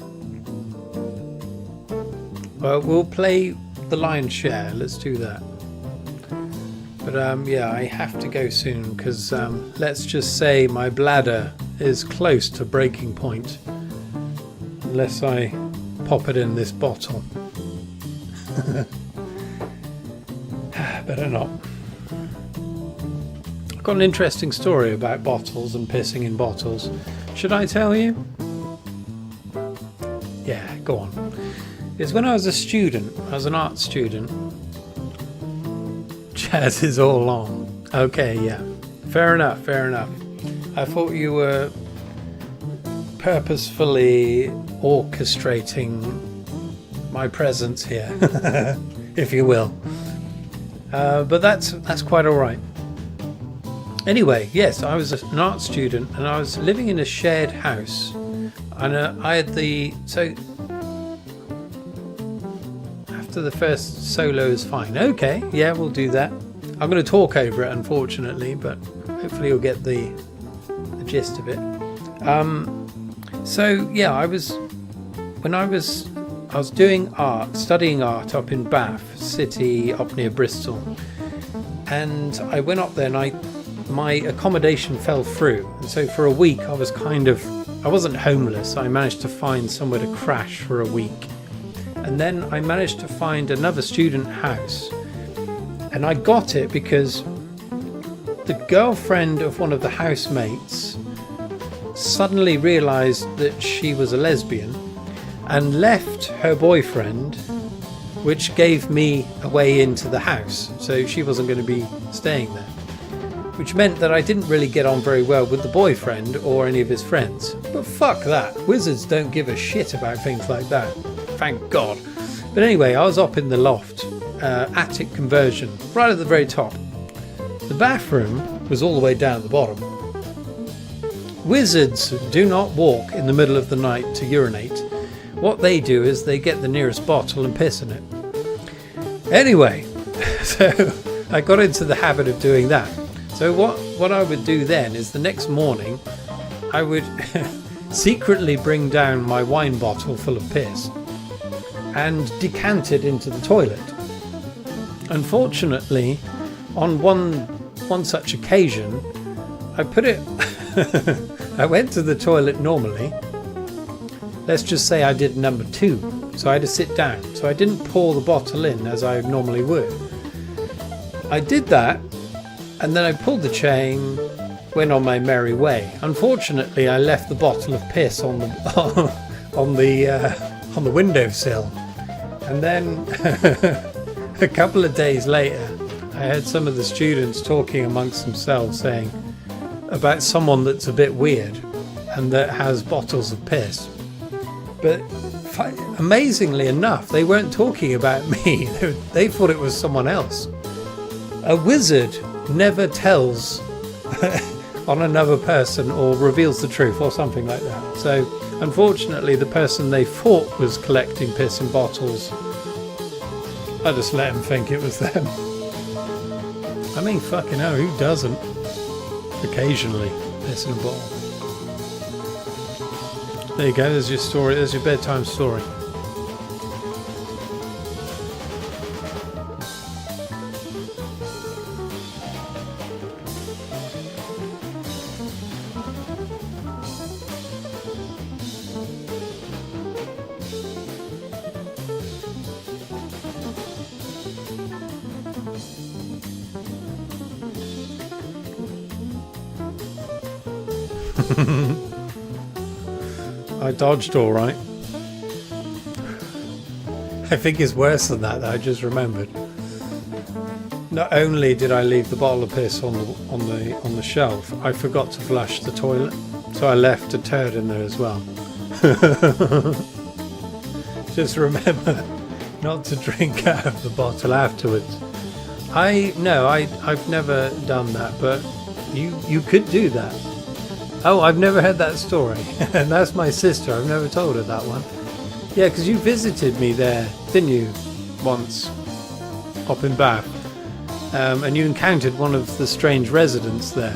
Well, we'll play the lion's share. Let's do that. But yeah, I have to go soon because let's just say my bladder is close to breaking point. Unless I pop it in this bottle. Better not. I've got an interesting story about bottles and pissing in bottles. Should I tell you? Yeah, go on. It's when I was a student. I was an art student. Jazz is all on. Okay, yeah. Fair enough, fair enough. I thought you were purposefully orchestrating my presence here, if you will. But that's quite all right. Anyway, yes, I was an art student and I was living in a shared house. And I had after the first solo is fine. Okay, yeah, we'll do that. I'm going to talk over it, unfortunately, but hopefully you'll get the gist of it. So yeah, I was doing art, studying art up in Bath City, up near Bristol, and I went up there and my accommodation fell through, and so for a week I wasn't homeless. I managed to find somewhere to crash for a week, and then I managed to find another student house, and I got it because the girlfriend of one of the housemates suddenly realised that she was a lesbian and left her boyfriend, which gave me a way into the house, so she wasn't going to be staying there, which meant that I didn't really get on very well with the boyfriend or any of his friends. But fuck that, wizards don't give a shit about things like that, thank God. But anyway, I was up in the loft, attic conversion, right at the very top. The bathroom was all the way down at the bottom. Wizards do not walk in the middle of the night to urinate. What they do is they get the nearest bottle and piss in it. Anyway, so I got into the habit of doing that. So what I would do then is the next morning I would secretly bring down my wine bottle full of piss and decant it into the toilet. Unfortunately, on one such occasion, I put it I went to the toilet normally. Let's just say I did number 2, so I had to sit down. So I didn't pour the bottle in as I normally would. I did that, and then I pulled the chain, went on my merry way. Unfortunately, I left the bottle of piss on the windowsill, and then a couple of days later, I heard some of the students talking amongst themselves saying about someone that's a bit weird and that has bottles of piss. But amazingly enough, they weren't talking about me. They thought it was someone else. A wizard never tells on another person or reveals the truth or something like that. So unfortunately, the person they thought was collecting piss in bottles, I just let them think it was them. I mean, fucking hell, who doesn't occasionally piss in a bottle? There you go, there's your story, there's your bedtime story. I dodged all right. I think it's worse than that I just remembered. Not only did I leave the bottle of piss on the shelf, I forgot to flush the toilet, so I left a turd in there as well. Just remember not to drink out of the bottle afterwards. I've never done that, but you could do that. Oh, I've never heard that story. And that's my sister. I've never told her that one. Yeah, because you visited me there, didn't you, once, up in Bath? And you encountered one of the strange residents there,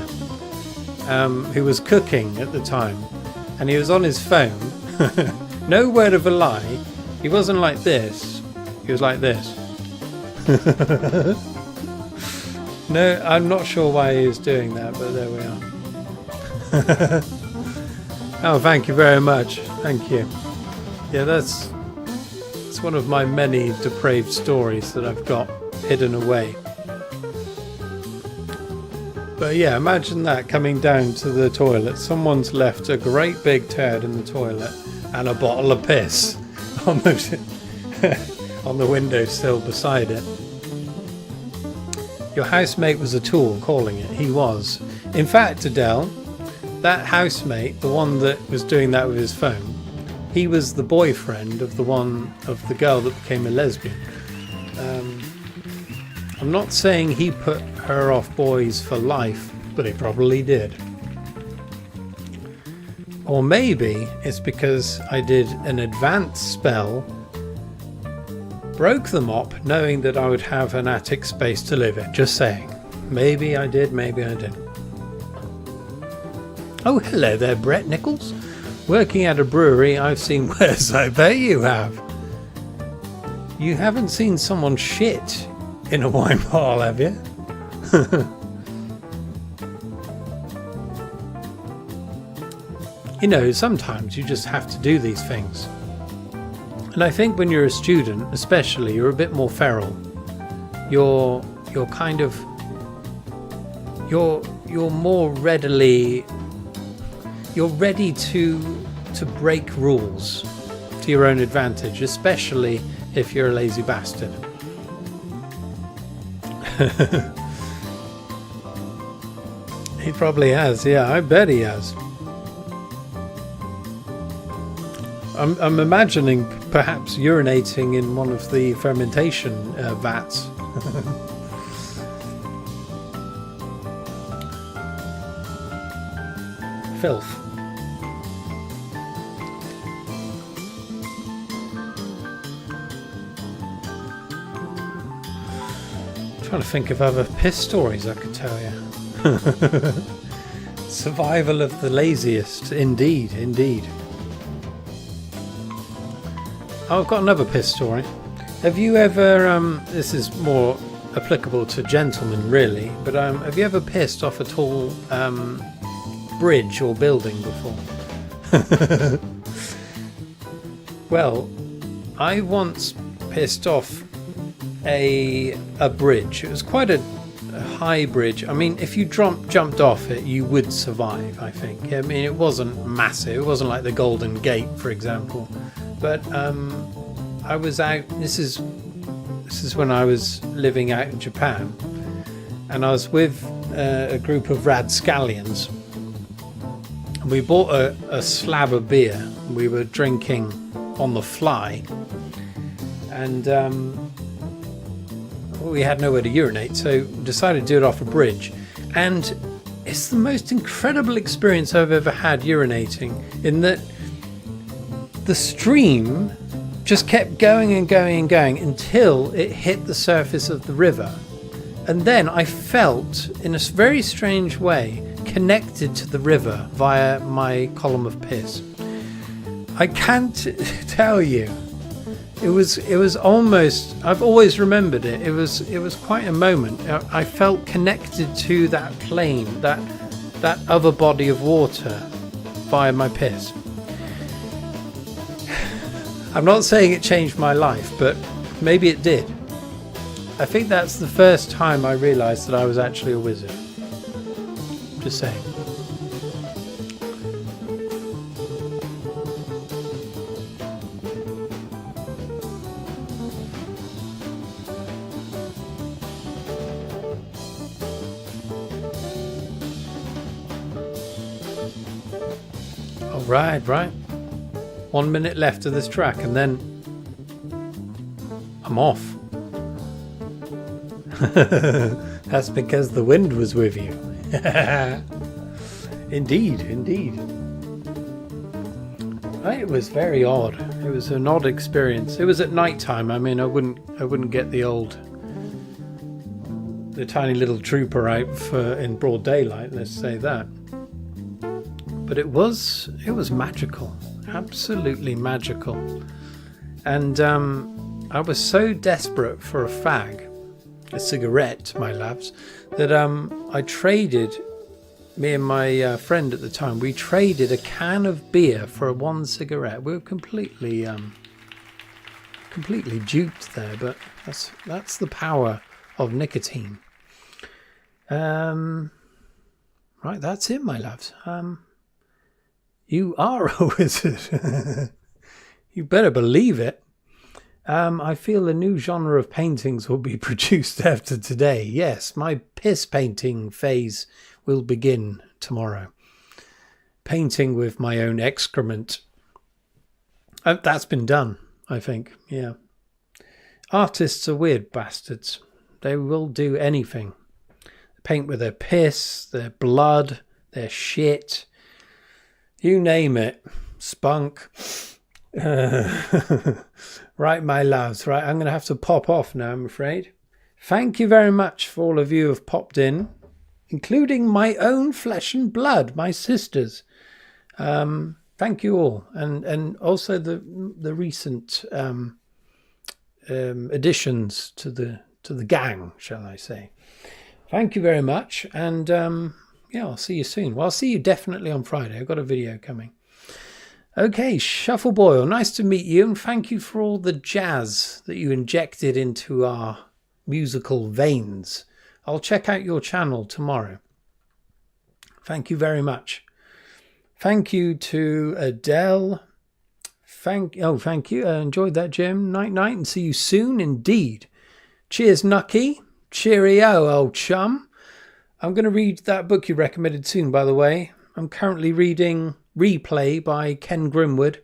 who was cooking at the time. And he was on his phone. No word of a lie. He wasn't like this. He was like this. No, I'm not sure why he was doing that, but there we are. Oh, thank you very much. Thank you. Yeah, it's one of my many depraved stories that I've got hidden away. But yeah, imagine that coming down to the toilet. Someone's left a great big turd in the toilet and a bottle of piss on the windowsill beside it. Your housemate was a tool calling it. He was. In fact, Adele, that housemate, the one that was doing that with his phone, he was the boyfriend of the girl that became a lesbian. I'm not saying he put her off boys for life, but he probably did. Or maybe it's because I did an advanced spell, broke the mop, knowing that I would have an attic space to live in. Just saying. Maybe I did, maybe I didn't. Oh, hello there, Brett Nichols. Working at a brewery, I've seen worse. I bet you have. You haven't seen someone shit in a wine bottle, have you? You know, sometimes you just have to do these things. And I think when you're a student, especially, you're a bit more feral. You're kind of... You're more readily... You're ready to break rules to your own advantage, especially if you're a lazy bastard. He probably has, yeah, I bet he has. I'm imagining perhaps urinating in one of the fermentation vats. Filth. Trying to think of other piss stories I could tell you. Survival of the laziest, indeed, indeed. Oh, I've got another piss story. Have you ever, this is more applicable to gentlemen really, but have you ever pissed off a tall bridge or building before? Well, I once pissed off a bridge. It was quite a high bridge. I mean, if you jumped off it, you would survive, I think. I mean, it wasn't massive. It wasn't like the Golden Gate, for example. But I was out. This is when I was living out in Japan, and I was with a group of radscallions. And we bought a slab of beer. We were drinking on the fly, and we had nowhere to urinate, so decided to do it off a bridge. And it's the most incredible experience I've ever had urinating, in that the stream just kept going and going and going until it hit the surface of the river. And then I felt, in a very strange way, connected to the river via my column of piss. I can't tell you. It was almost, I've always remembered it. It was quite a moment. I felt connected to that plane, that other body of water via my piss. I'm not saying it changed my life, but maybe it did. I think that's the first time I realised that I was actually a wizard. Just saying. Oh, right. 1 minute left of this track and then I'm off. That's because the wind was with you. Indeed. It was very odd. It was an odd experience. It was at night time. I mean, I wouldn't get the tiny little trooper out in broad daylight, let's say that. But it was magical. Absolutely magical. And I was so desperate for a fag, a cigarette, my loves, that I traded, me and my friend at the time, we traded a can of beer for one cigarette. We were completely duped there, but that's the power of nicotine. Right, that's it, my loves. You are a wizard. You better believe it. I feel a new genre of paintings will be produced after today. Yes, my piss painting phase will begin tomorrow. Painting with my own excrement. That's been done, I think. Yeah. Artists are weird bastards. They will do anything. Paint with their piss, their blood, their shit. You name it. Spunk. Right, my loves. Right, I'm going to have to pop off now, I'm afraid. Thank you very much for all of you who have popped in. including my own flesh and blood, my sisters. Thank you all, and also the recent additions to the gang, shall I say? Thank you very much, and yeah, I'll see you soon. Well, I'll see you definitely on Friday. I've got a video coming. Okay, Shuffle Boyle, nice to meet you, and thank you for all the jazz that you injected into our musical veins. I'll check out your channel tomorrow. Thank you very much. Thank you to Adele. Thank you. I enjoyed that, Jim. Night, and see you soon indeed. Cheers, Nucky. Cheerio, old chum. I'm going to read that book you recommended soon, by the way. I'm currently reading Replay by Ken Grimwood.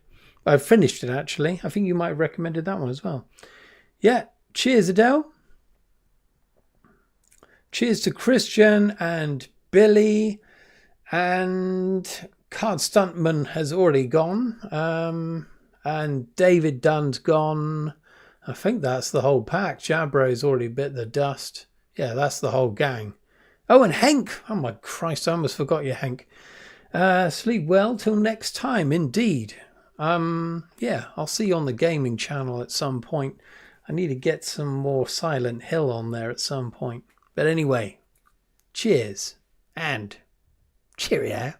I've finished it, actually. I think you might have recommended that one as well. Yeah. Cheers, Adele. Cheers to Christian and Billy, and Card Stuntman has already gone, and David Dunn's gone. I think that's the whole pack. Jabro's already bit the dust. Yeah, that's the whole gang. Oh, and Henk. Oh my Christ, I almost forgot you, Henk. Sleep well till next time, indeed. Yeah, I'll see you on the gaming channel at some point. I need to get some more Silent Hill on there at some point. But anyway, cheers and cheerio.